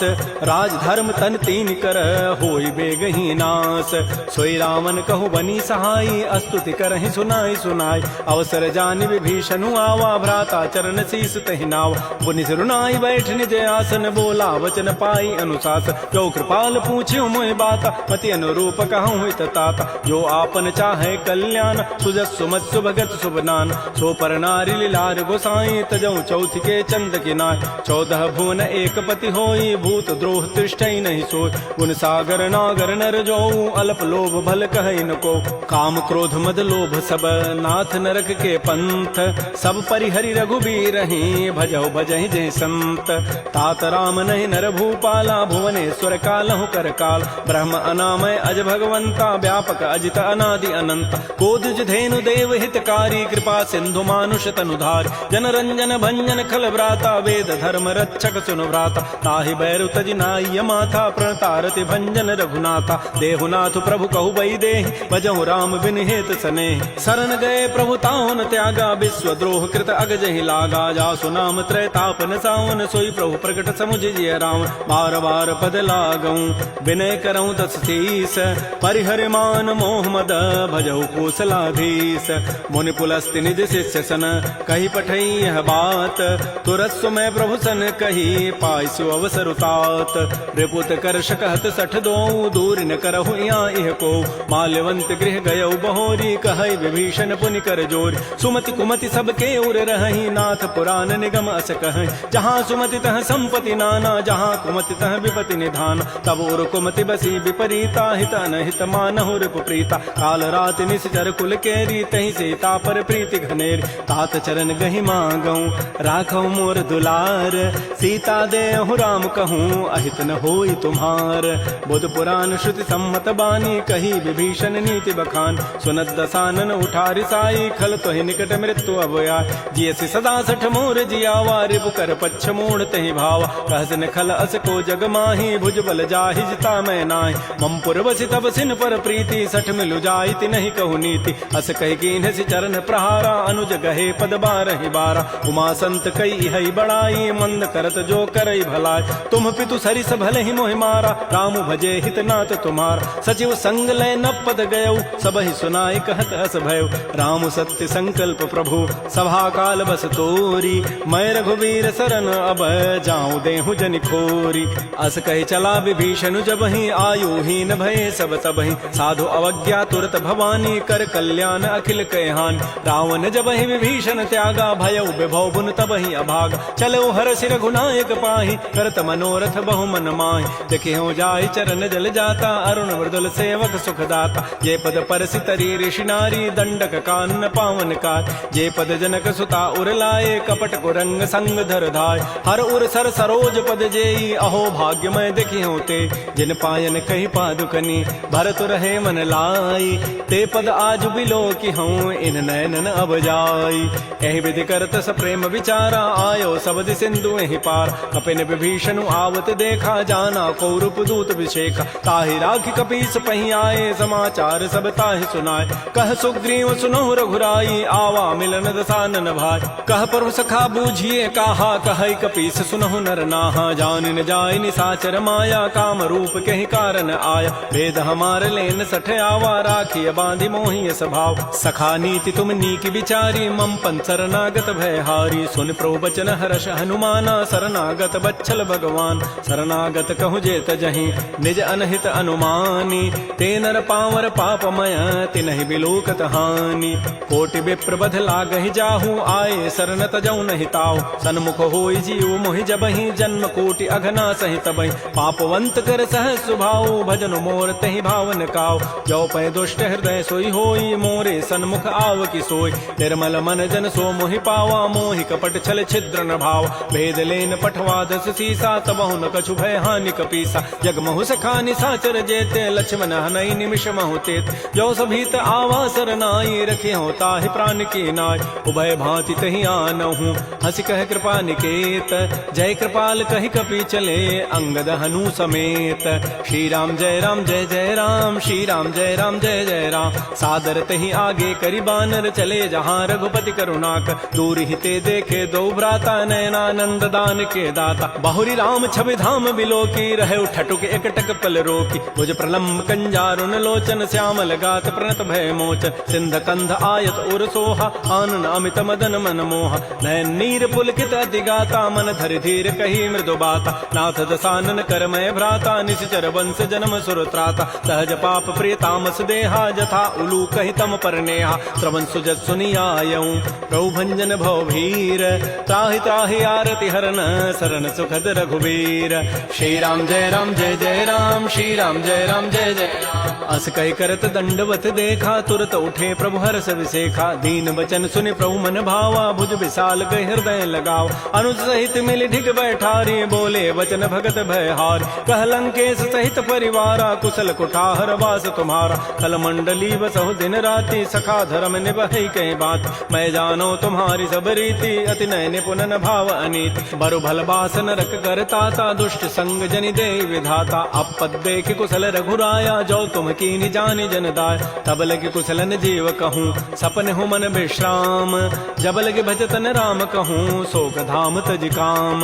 राज धर्म तन तीन कर होई बेगही नास सोई रावण कहु बनी सहाई अस्तुति करहि सुनाई सुनाई अवसर जानि विभीषणु आवा भ्राता चरण शीस तहि नावा पुनि सिरुनाई बैठ निज आसन बोला वचन पाई अनुशासन जो कृपाल पूछ्यो मोहि बाता मति अनुरूप कहूँ हित ताता जो आपन चाहे कल्याण सुजस सुमत सुभगत सुबनान सो पर नारी लीलार गोसाई तजऊ चौथ के चंद किनाय 14 भुवन एक पति होई भूत द्रोह तिष्ठई नहीं सोय गुण सागर नागर नर जो अल्प लोभ भल कहई न को काम क्रोध मद लोभ सब नाथ नरक के पंथ सब परिहरि रघुबीर ही भजौ भजहि जय संत तात राम नहीं नर भूपाला भुवनेश्वर कालहु कर काल ब्रह्म अनामय अज भगवंता व्यापक अजित अनादि अनंत कोदुज धेनु देव हितकारी कृपा सिंधु मानुष तनुधार जन रंजन भंजन खल व्राता वेद धर्म रक्षक सुनु व्राता ताहि बैरु तज नाय माथा प्रणतारति भंजन रघुनाथा देहुनाथ प्रभु कहु बई देहि भजहु राम बिन हेत सने शरण गए प्रभु ताहुन त्यागा विश्व द्रोह कृत अगजहि लागा जासु नाम त्रैतापन सावन सोई प्रभु प्रकट समुझ जिय राम बार बार पद लागऊं विनय करऊं दस शीस परिहर मान मोह मद भजहु कौशलाधीश मुनि पुलस्ति निज शिष्य सन कही पठई यह बात तुरस्व में प्रभु सन कही पाइसु अवसर उतात रिपुत करश कहत सठ दो दूर न करहु यहाँ इह को माल्यवंत गृह गयौ बहोरी कहई विभीषण पुनि कर जोर सुमति कुमति सबके उर रहहि नाथ पुराण निगम अस कहै जहाँ सुमति तह संपति नाना जहाँ कुमति तह विपति निधान तब उर कुमति बसी विपरीता हित अनहित मानहु रिपु प्रीता काल रात निश्चर कुल केरी तहि सीता पर प्रीति घनेर तात चरण गहि मांगऊ राखौ मोर दुलार सीता देहु राम कहूँ अहित न होई तुम्हार बुध पुराण श्रुति सम्मत बानी कही विभीषण नीति बखान सुनत दसानन उठारि साई खल तोहि निकट मृत्यु अभया जियसि सदा सठ मोर जियावा रिपु कर पच्छ मोड़ तहि भावा कहस न खल अस को जग माही भुज बल जाहि जिता मैं नाहि मम पुर बसि तब सिन पर प्रीति सठ मिलु जाइति नहीं कहु नीति अस कहि कीन्हसि चरण प्रहारा अनुज गहे पद बारहि बारा उमा संत कई हई बड़ाई मंद करत जो करई भलाई तुम पितु सरिस भले ही मोहि मारा राम भजे हित नाथ तुम्हार सचिव संग लय न पद गयौ सबहि सुनाई कहत अस भयउ राम सत्य संकल्प प्रभु सभा काल बस तोरी मैं रघुवीर शरण अब जाऊं देहु जनि खोरी अस कहि चला विभीषण जबहि आयु हीन भय सब तबहि साधु अवज्ञा तुरत भवानी कर कल्याण अखिल कहहान रावण जबहि तहि विभीषण त्यागा भयउ विभव बुन तबहि अभागा चलो हरषि रघुनायक पाहि करत मनोरथ बहु मन माहि देखियो जाहि चरण जल जाता अरुण मृदुल सेवक सुखदाता जे पद परसि तरी ऋषि नारी दंडक कानन पावन कार जे पद जनक सुता उर लाए कपट कुरंग संग धर धाय हर उर सर सरोज पद जेई अहो भाग्यमय देखियो ते जिन पायन कही पादुकनी भरत रहे मन लाई ते पद आज बिलो की हूँ इन नयनन अब जाई एहि विधि करत स प्रेम विचारा आयो सबद सिंधु एहि पार कपिन विभीषण आवत देखा जाना कौरूप दूत विशेखा ताहि राखी कपीस पही आए समाचार सब ताहि सुनाए कह सुग्रीव सुनो रघुराई आवा मिलन दसानन भाई कह परु सखा बूझिए कहा कह कपीस सुनहु नर नाहा जान न जाय निसाचर माया काम रूप के कारण आया भेद हमार लेन सठ आवा राखिय बांधि मोहि स्वभाव सखा नीति तुम नीक विचारी मम पन शरणागत भय हारी सुन प्रवचन हर्ष हनुमाना शरणागत बच्छल भगवान शरणागत कहु जेत जहि निज अनहित अनुमानी ते नर पावर पापमय तिनहि बिलोकत हानि कोटि विप्र बध लागहि जाहु आए शरण तजौ नहि ताऊ सन्मुख होई जीव मोहि जबहि जन्म कोटि अघना सहित बहि पापवंत कर सह सुभाऊ भजन मोर तहि भावन काऊ जो पै दुष्ट हृदय सोई होई मोरे सन्मुख आव की सोई निर्मल मन जन सो मोहि पावा मोहि कपट छल छिद्र न भाव भेद लेन पठवा दस सीसा तबहु न कछु भय हानि कपीसा जग महु सखा निसाचर जेते लक्ष्मण हनई निमिष महु तेत जो सभीत आवा सरनाई रखे हो ताहि प्राण की नाय उभय भांति तहि आनहु हंस कह कृपा निकेत जय कृपाल कहि कपि चले अंगद हनु समेत श्री राम जय राम श्री राम जय जय राम सादर तहि आगे करि बानर चले जहाँ रघुपति करुणाक दूर हिते देखे दो भ्राता नयनानंद दान के दाता बहुरी राम छवि धाम बिलो की रहे ठटुक एकटक पल रोकी भुज प्रलम्ब कंजारुन लोचन श्यामल गात प्रणत भय मोचन सिंध कंध आयत उर सोहा आनन अमित मदन मन मोहा नयन नीर पुलकित अति गाता मन धरि धीर कही मृदु बाता नाथ दसानन करमय भ्राता निश्चर वंश जन्म सुर त्राता सहज पाप प्रिय तामस देहा जथा उलू कहि तम पर नेहा श्रवण सुजत सुनियायऊ प्रभु भंजन भव भीर त्राहि त्राहि आरति हरन शरण सुखद रघुवीर श्री राम जय राम श्री राम जय जय राम अस कहि करत दंडवत देखा तुरत उठे प्रभु हर्ष विसेखा दीन वचन सुनि प्रभु मन भावा भुज विशाल गए हृदय लगाव अनुज सहित मिल ढिग बैठारी बोले वचन भगत भय हार कह लंकेश सहित परिवारा कुशल कुठार वास तुम्हारा कल मंडली बसहु दिन राति सखा धर्म निभहि कहीं बात मैं जानो तुम्हारी सब रीति अति नय निपुण भाव अनीति बरु भल बास नरक करताता दुष्ट संग जनि दे विधाता अपद देख कुशल रघुराया जो तुम कीनि जानि जन दाय तब लगे कुशलन जीव कहूँ सपन हो मन विश्राम जब लगे भजतन राम कहूँ शोक धाम तज काम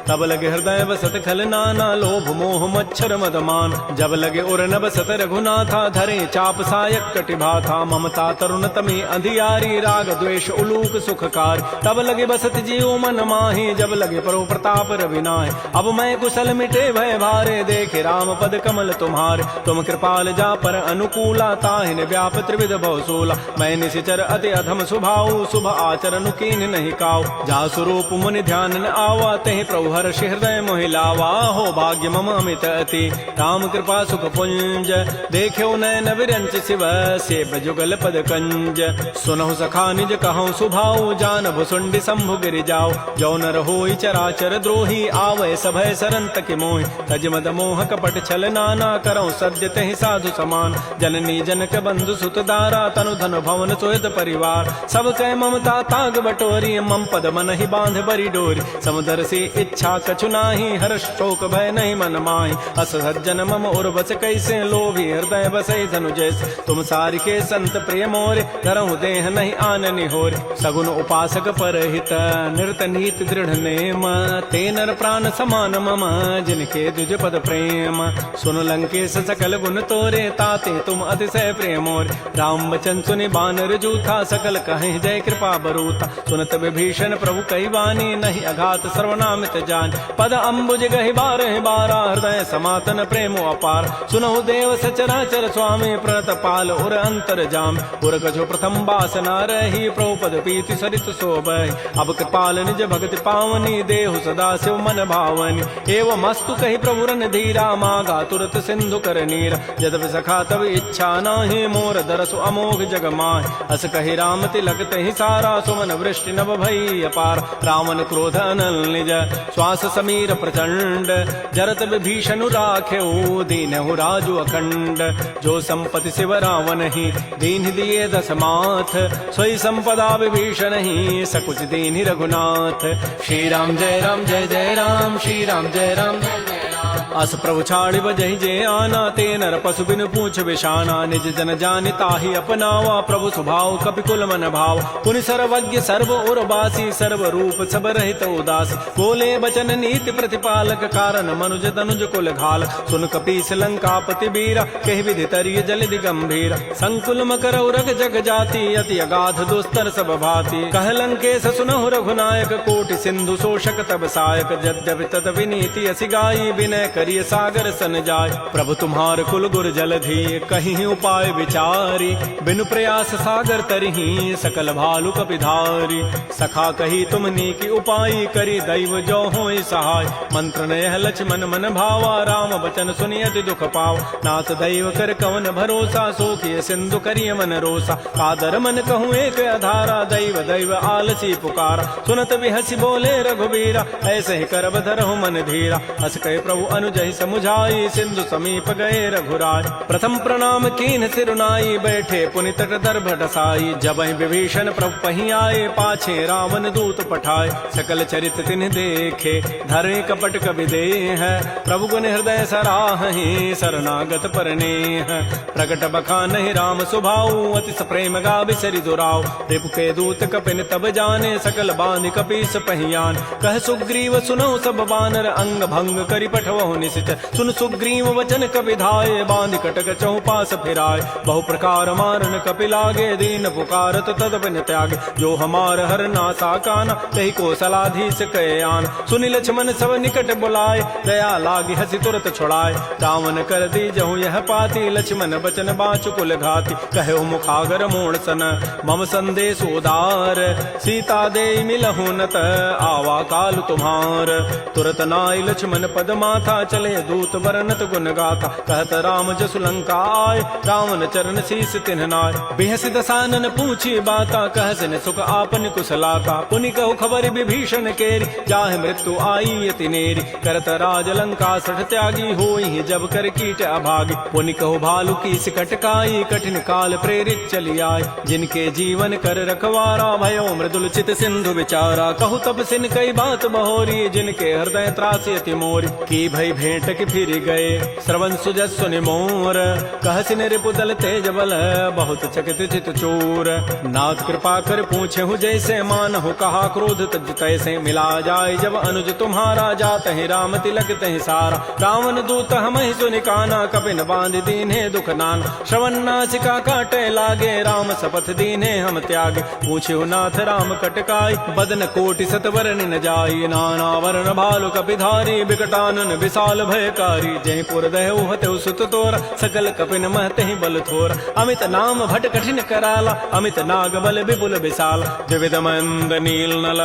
तब लगे हृदय बसत खल नाना लोभ मोह मच्छर मदमान जब लगे उर न बसत रघुनाथा धरे चाप सायक कटिभा था ममता तरुण तमी अंधियारी राग द्वेष उलूक सुखकार तब लगे बसत जीव मन माही जब लगे परो प्रताप रविनाय अब मैं कुशल मिटे भय भारे देखे राम पद कमल तुम्हारे तुम कृपाल जा पर अनुकूला ताहिन व्याप त्रिविध भवसूला मैं निशिचर अति अधम स्वभाव शुभ आचरण कीन नहीं काव जा स्वरूप मुनि ध्यान न आवा तहि प्रभु हर्ष हृदय मोहि लावा हो भाग्य मम अमित अति राम कृपा सुख पुंज देख्यो नयन विरंच शिव सेव जुगल पद कंज सुनहु सखा निज कहूँ सुभाऊ जान भुसुंडि शंभु गिर जाओ जो नर होई चराचर द्रोही आवै सभय सरंत के मोहि तज मद मोह कपट छल नाना करौ सद्य तहि साधु समान जननी जनक बंधु सुत दारा तनु धन भवन सोयत परिवार सब कह ममता ताग बटोरी मम पद मन ही बांध बरी डोरी समुदर से इच्छा कछु नाही हर्ष शोक भय नहीं मन माही अस सज्जन मम उर्वस कैसे लोभी हृदय बसई धनु जैसे तुम सारि के संत प्रिय मोरे करहु देह नहीं आननि होरे सगुन उपासक पर हित निरत नीत दृढ़ नेम ते नर प्राण समान मम जिनके दुज पद प्रेम सुन लंकेश सकल गुण तोरे ताते तुम अतिशय प्रिय मोरे राम वचन सुनि बानर जूथा सकल कहें जय कृपा बरूता सुनत विभीषण प्रभु कई वाणी नहीं अघात सर्वनामित जान पद अम्बुज गहि बारह बारा हृदय समातन प्रेमो अपार सुनहु देव सचराचर स्वामी प्रणत पाल उर अंतर जाम उर कछु प्रथम बासना रही प्रभु पद पीति सरित शोभहि। अब कृपाल निज भगति पावनी, देहु सदा शिव मन भावनी। एवं मस्तु कही प्रभु रन धीरा, मागा तुरत सिंधु कर नीरा। यद्यपि सखा तब इच्छा नाही, मोर दरसु अमोघ जग माहि। अस कही राम तिलक तहि सारा, सुमन वृष्टि नभ भई अपार। रावण क्रोध अनल निज, श्वास समीर प्रचंड। जरत विभीषण राखेऊ, दीनहु राजु अखंड। जो संपत्ति शिव रावण ही, दीन दिए दस माथ। सोई संपदा विभीषण ही, सकुच दीन रघुनाथ। श्री राम जय राम जय जय राम, श्री राम जय राम जय जय राम। अस प्रभु छाड़ि बजहि जे आना, ते नर पशु बिनु पूछ विषाना। निज जन जानि ताहि अपनावा, प्रभु स्वभाव कपिकुल मन भाव। पुनि सर्वज्ञ सर्व उर्वासी, सर्व रूप सब रहित उदासी। बोले बचन नीति प्रतिपालक, कारण मनुज तनुज कुल घाल। सुन कपीस लंकापति बीरा, कहि विधि तरिय जलधि गंभीर। संकुल मकर उरग जग जाति, अति अगाध दुस्तर सब भाति। कह लंकेश सुनहु रघुनायक, कोटि सिंधु शोषक तब सायक। यद्यपि तदपि नीति असि गाई, विनय करिय सागर सन जाय। प्रभु तुम्हार कुल गुर जलधि, कहीं उपाय विचारी। बिनु प्रयास सागर तरही, सकल भालु कपिधारी। सखा कही तुम नीकी उपाय, करी दैव जो होय सहाय। मंत्र नयह लक्ष्मण मन भावा, राम बचन सुनि अति दुख पाव। नाथ दैव कर कवन भरोसा, सोखिय सिंधु करिय मन रोसा। कादर मन कहूँ एक आधारा, दैव दैव आलसी पुकारा। सुनत बिहसी बोले रघुबीरा, ऐसे ही करब धरहु मन धीरा। हस कहे प्रभु अनुजहि समुझाई, सिंधु समीप गए रघुराय। प्रथम प्रणाम कीन सिरुनाई, बैठे पुनि तट दर्भ ढसाई। जबहि विभीषण प्रभु पहीं आए, पाछे रावण दूत पठाए। सकल चरित तिन्ह देखे, धरे कपट कवि देह। प्रभु गुण हृदय सराहि, शरणागत परनेह। प्रकट बखानहि राम सुभाऊ, अति प्रेम गावि सरि दुराऊ। रिपु के दूत कपिन तब जाने, सकल बांधि कपीस पहियान। कह सुग्रीव सुनहु सब बानर, अंग भंग करि पठवहु निशित। सुन सुग्रीव वचन कपि धाये, बांधि कटक चहु पास फिराय। बहु प्रकार मारन कपि लागे, दीन पुकारत तदपिन त्यागे। जो हमार हर नासा काना, तहि को सलाधीस कहे आन। सुनि लक्ष्मण सब निकट बुलाए, दया लागी हसी तुरत छुड़ाए। रावण कर दी जहु यह पाती, लक्ष्मण बचन बाचु कुल घाती। कहो मुखागर मोण सन, मम संदेश उदार। सीता दे मिलहु नत, आवा काल तुम्हार। तुरत नाई लक्ष्मण पद माथा, चले दूत बरनत गुण गाथा। कहत राम जसु लंका आय, रावण चरण शीस तिन्ह नाय। बिहसि दसानन पूछी बाता, कहसिन सुख आपन कुशलाता। पुनि कहु खबर विभीषण केरी, जाहि मृत्यु आई अति नेरी। करत राज लंका सठ त्यागी, होई जब कर कीट अभागी। पुनि कहु भालु की सिकट काई, कठिन काल प्रेरित चली आय। जिनके जीवन कर रखवारा, भयो मृदुल चित सिंधु विचारा। कहु तब सिन कई बात बहोरी, जिनके हृदय त्रासी अति मोरी। की भई भेंट की फिर गए, श्रवण सुजस सुनि मोर। कहसिन रिपुदल तेज बल, बहुत चकित चित चोर। नाथ कृपा कर पूछे हूँ जैसे, मानहु कहा क्रोध तज तैसे। मिला जाय जब अनुज तुम्हारा, जात ही राम तिलक तहि सारा। रावण दूत हमहि सुनि काना, कपिन बांध दीन्हे दुख नाना। श्रवण नासिका काटे लागे, राम शपथ दीन्हे हम त्यागे। पूछे नाथ राम कटकाई, बदन कोटि सतवर न जाई। नाना वर्ण भालु कपिधारी, विकटानन विशाल भयकारी। जय पुर दहु हतु सुत तोरा, सकल कपिन महते बल थोरा। अमित नाम भट कठिन कराला, अमित नाग बल विपुल विशाल। द्विविध मंद नील नल,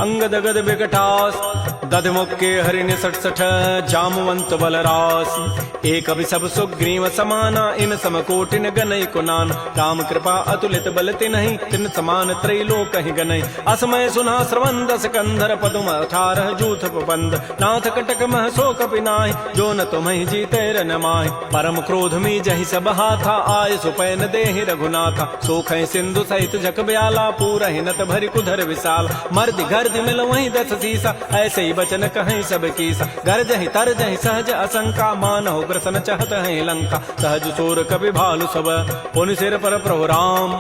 अंगद गद विकटास। दध मुक्के हरिण सठ सठ, जामवंत बल रास। एक अभि सब सुग्रीव समाना, इन सम कोटिन गनई कुनान। राम कृपा अतुलित बल तिन्हि, तिन समान त्रैलोक ही गनई। असमय सुना श्रवण दस कंधर, पदुम 18 जूथ बंद। नाथ कटक मह सो कपि नाहि, जो न तुम्हि जीते रन माहि। परम क्रोध मी जहि सब हाथा, आय सुपैन देहि रघुनाथा। सोखै सिंधु सहित जग ब्याला, पूरहि नत भरि कुधर विशाल। मर्द गर्द मिल वहीं 10 सीसा, ऐसे ही बचन कहीं सब कीसा। गरजहि तरजहि सहज असंका, मानहु ग्रसन चहत है लंका। सहज सूर कपि भालु सब, पुनि सिर पर प्रभु राम।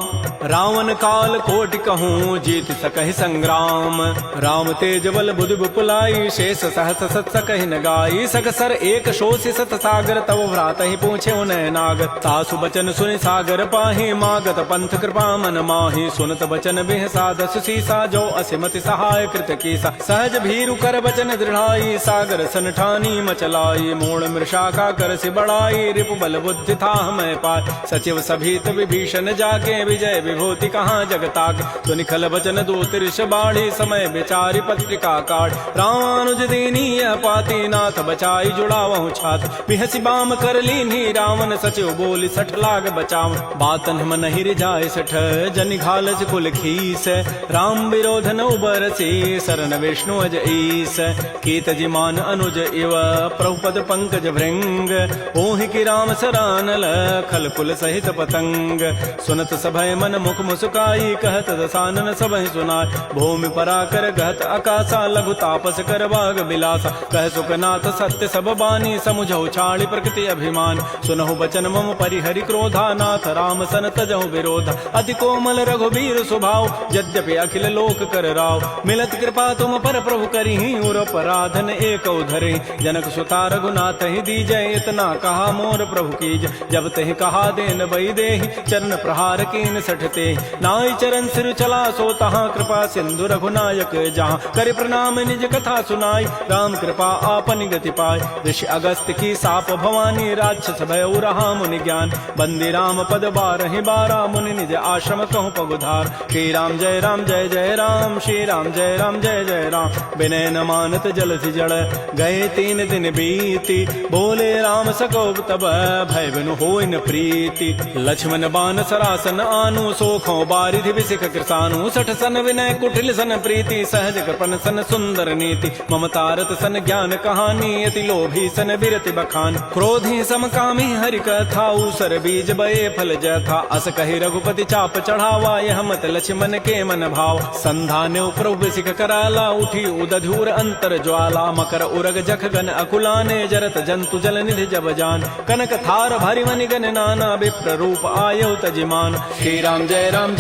रावण काल कोटि कहूँ, जीत सकहि संग्राम। राम तेज बल बुधि बुपुलाई, शेष सहस सत सकहि न गाई। सकसर एक शोषि सत सागर, तब व्रात ही पूछे उन्हें नाग। सासु बचन सुनि सागर पाहि, मागत पंथ कृपा मन माहि। सुनत बचन बिह साधस सीसा, जो असिमति सहाय कृत कीसा। सहज भीरु कर बचन दृढ़ाई सागर सन ठानी मचलाई मूण मृषा का कर से बढ़ाई रिपु बल बुद्धि था मैं पाय सचिव सभीत विभीषण जाके विजय विभूति कहाँ जगताक तो निखल बचन दो तिरष बाढ़ी समय विचारी पत्रिका काट रामानुज दीनी पाती नाथ बचाई जुड़ावहु छात बिहसी बाम कर लीनी रावण सचिव बोली सठ लाग बचाव बातन मन हिर जाय सठ जनि घालस कुल खीस राम विरोधन उबर से शरण विष्णु अज ईस कीत जिमान अनुज इव प्रभुपद पंकज भृंग ओहि की राम सरानल खल कुल सहित पतंग सुनत सभय मन मुख मुस्काई कहत दसानन सबहि सुनाय भूमि पराकर गहत आकाशा लघु तापस कर बाग बिलासा कह सुखनाथ सत्य सब बानी समुझौ छाड़ी प्रकृति अभिमान सुनहु बचन मम परिहरि क्रोधा नाथ राम सन तजहु विरोध अति कोमल रघुबीर स्वभाव यद्यपि अखिल लोक कर राव मिलत कृपा तुम पर प्रभु करिहि उर पराधन एक धरि जनक सुता रघुनाथ ही दीजय इतना कहा मोर प्रभु कीज जब तहि कहा देन बई देहि चरण प्रहार कीन सठते नाई चरण सिर चला सो तहाँ कृपा सिंधु रघुनायक जहाँ कर प्रणाम निज कथा सुनाई राम कृपा आपन गति पाय ऋषि अगस्त की साप भवानी राक्षस भय रहा मुनि ज्ञान बंदी राम पद बारहि बारा मुनि निज आश्रम कहूँ पगुधार श्री राम जय राम श्री राम जय जय राम विनय न मानत जलधि जड़ गए 3 दिन बीती बोले राम सकोब तब भय बिनु होय न प्रीति लक्ष्मण बान सरासन आनु सोखों बारिधि विसिख कृसानु सठ सन विनय कुटिल सन प्रीति सहज कृपन सन सुंदर नीति ममतारत सन ज्ञान कहानी अति लोभी सन बिरति बखान क्रोधी समकामी हरि कथा उसर बीज बये फल जथा अस कहि रघुपति चाप चढ़ावा यह मत लक्ष्मण के मन भाव संधान प्रभु सिख कराला उठी उदधूर अंतर ज्वाला मकर उरग जख गन अकुलाने जरत जंतु जल निधि जब जान कनक थार भारी मनि गन नाना विप्र रूप आयो तजिमान श्री राम जय राम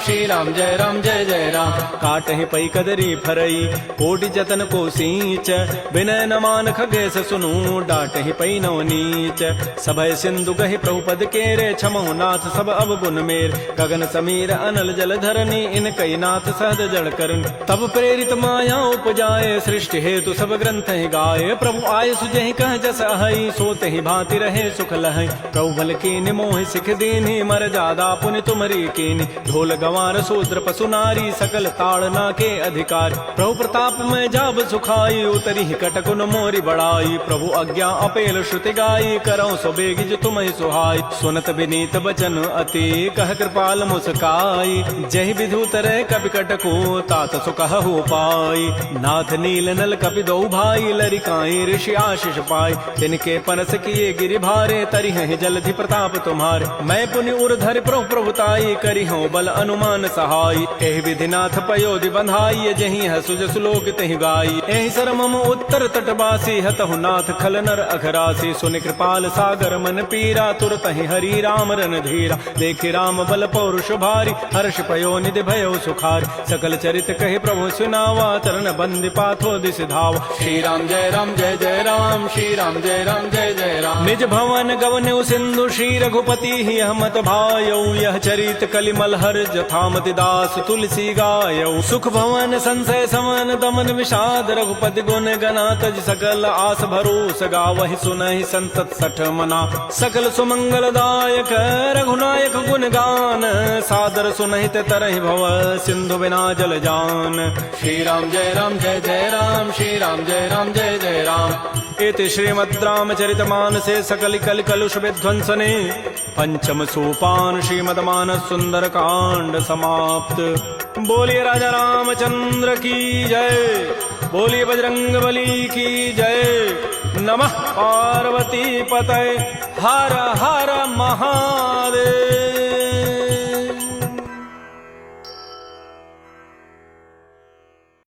श्री राम जय जय राम काटहि पै कदरी फरई कोटि जतन को सींच विनय न मान खगेश सुनु डाटहि पै नव नीच सभय सिंधु गहि प्रभुपद केरे क्षमहु नाथ सब अवगुण मेर गगन समीर अनल जल धरनी इन कई नाथ सहज जड़ करन तब प्रेरित माया उपजाए सृष्टि हेतु सब ग्रंथ ही गाये प्रभु आय सुजहि कह जस अहै सोते ही भांति रहे सुख लहै प्रभु बल कीनि मोह सिख दीन्हि मर जादा पुनि तुमरी कीनि ढोल गंवार शूद्र पशु नारी सकल ताड़ना के अधिकार प्रभु प्रताप में जाब सुखाई उतरी कटकुन मोरी बड़ाई प्रभु आज्ञा अपेल श्रुति गाई करौ सो बेगिज तुम्हि सुहाई सुनत विनीत बचन अति कह कृपाल मुस्काई जहि विधु तरह कपि कटको तात सुकहु पाई नाथ नील नल कपि दो भाई लरिकाई ऋषि आशीष पाई तिनके परस किए गिरि भारे तरिहि जलधि प्रताप तुम्हारे मैं पुनि उर्धर प्रभु प्रभुताई करि हूँ बल अनुमान सहाय एहि विधिनाथ पयोधि बंधाई जहि हसुज सुलोक तहि गाई एहि सर मम उत्तर तटवासी हतहु नाथ खल नर अघरासी सुनि कृपाल सागर मन पीरा तुरत ही हरि राम रन धीरा देखि राम बल पौरुष भारी हर्ष पयो निधि भयो सुखारी सकल चरित कहि प्रभु सुनावा चरण बंदि पाथो दिस धावा श्री राम जय राम श्री राम जय जय राम निज भवन गवन सिंधु श्री रघुपति ही हमत भायौ यह चरित कलिमल हर जथामति दास तुलसी गायौ सुख भवन संशय समन दमन विषाद रघुपति गुण गना तज सकल आस भरोस गावहि सुनहि संतत सठ मना सकल सुमंगल दायक रघुनायक गुण गान सादर सुनहि ते तरहि भव सिंधु बिना जल जान श्री राम जय राम श्री राम जय जय राम इति श्रीमद् रामचरितमानसे सकल कल कलुष विध्वंसने पंचम सोपान श्रीमद्मानस सुंदर कांड समाप्त। बोलिए राजा रामचंद्र की जय, बोलिए बजरंग बली की जय। नमः पार्वती पतये, हर हर महा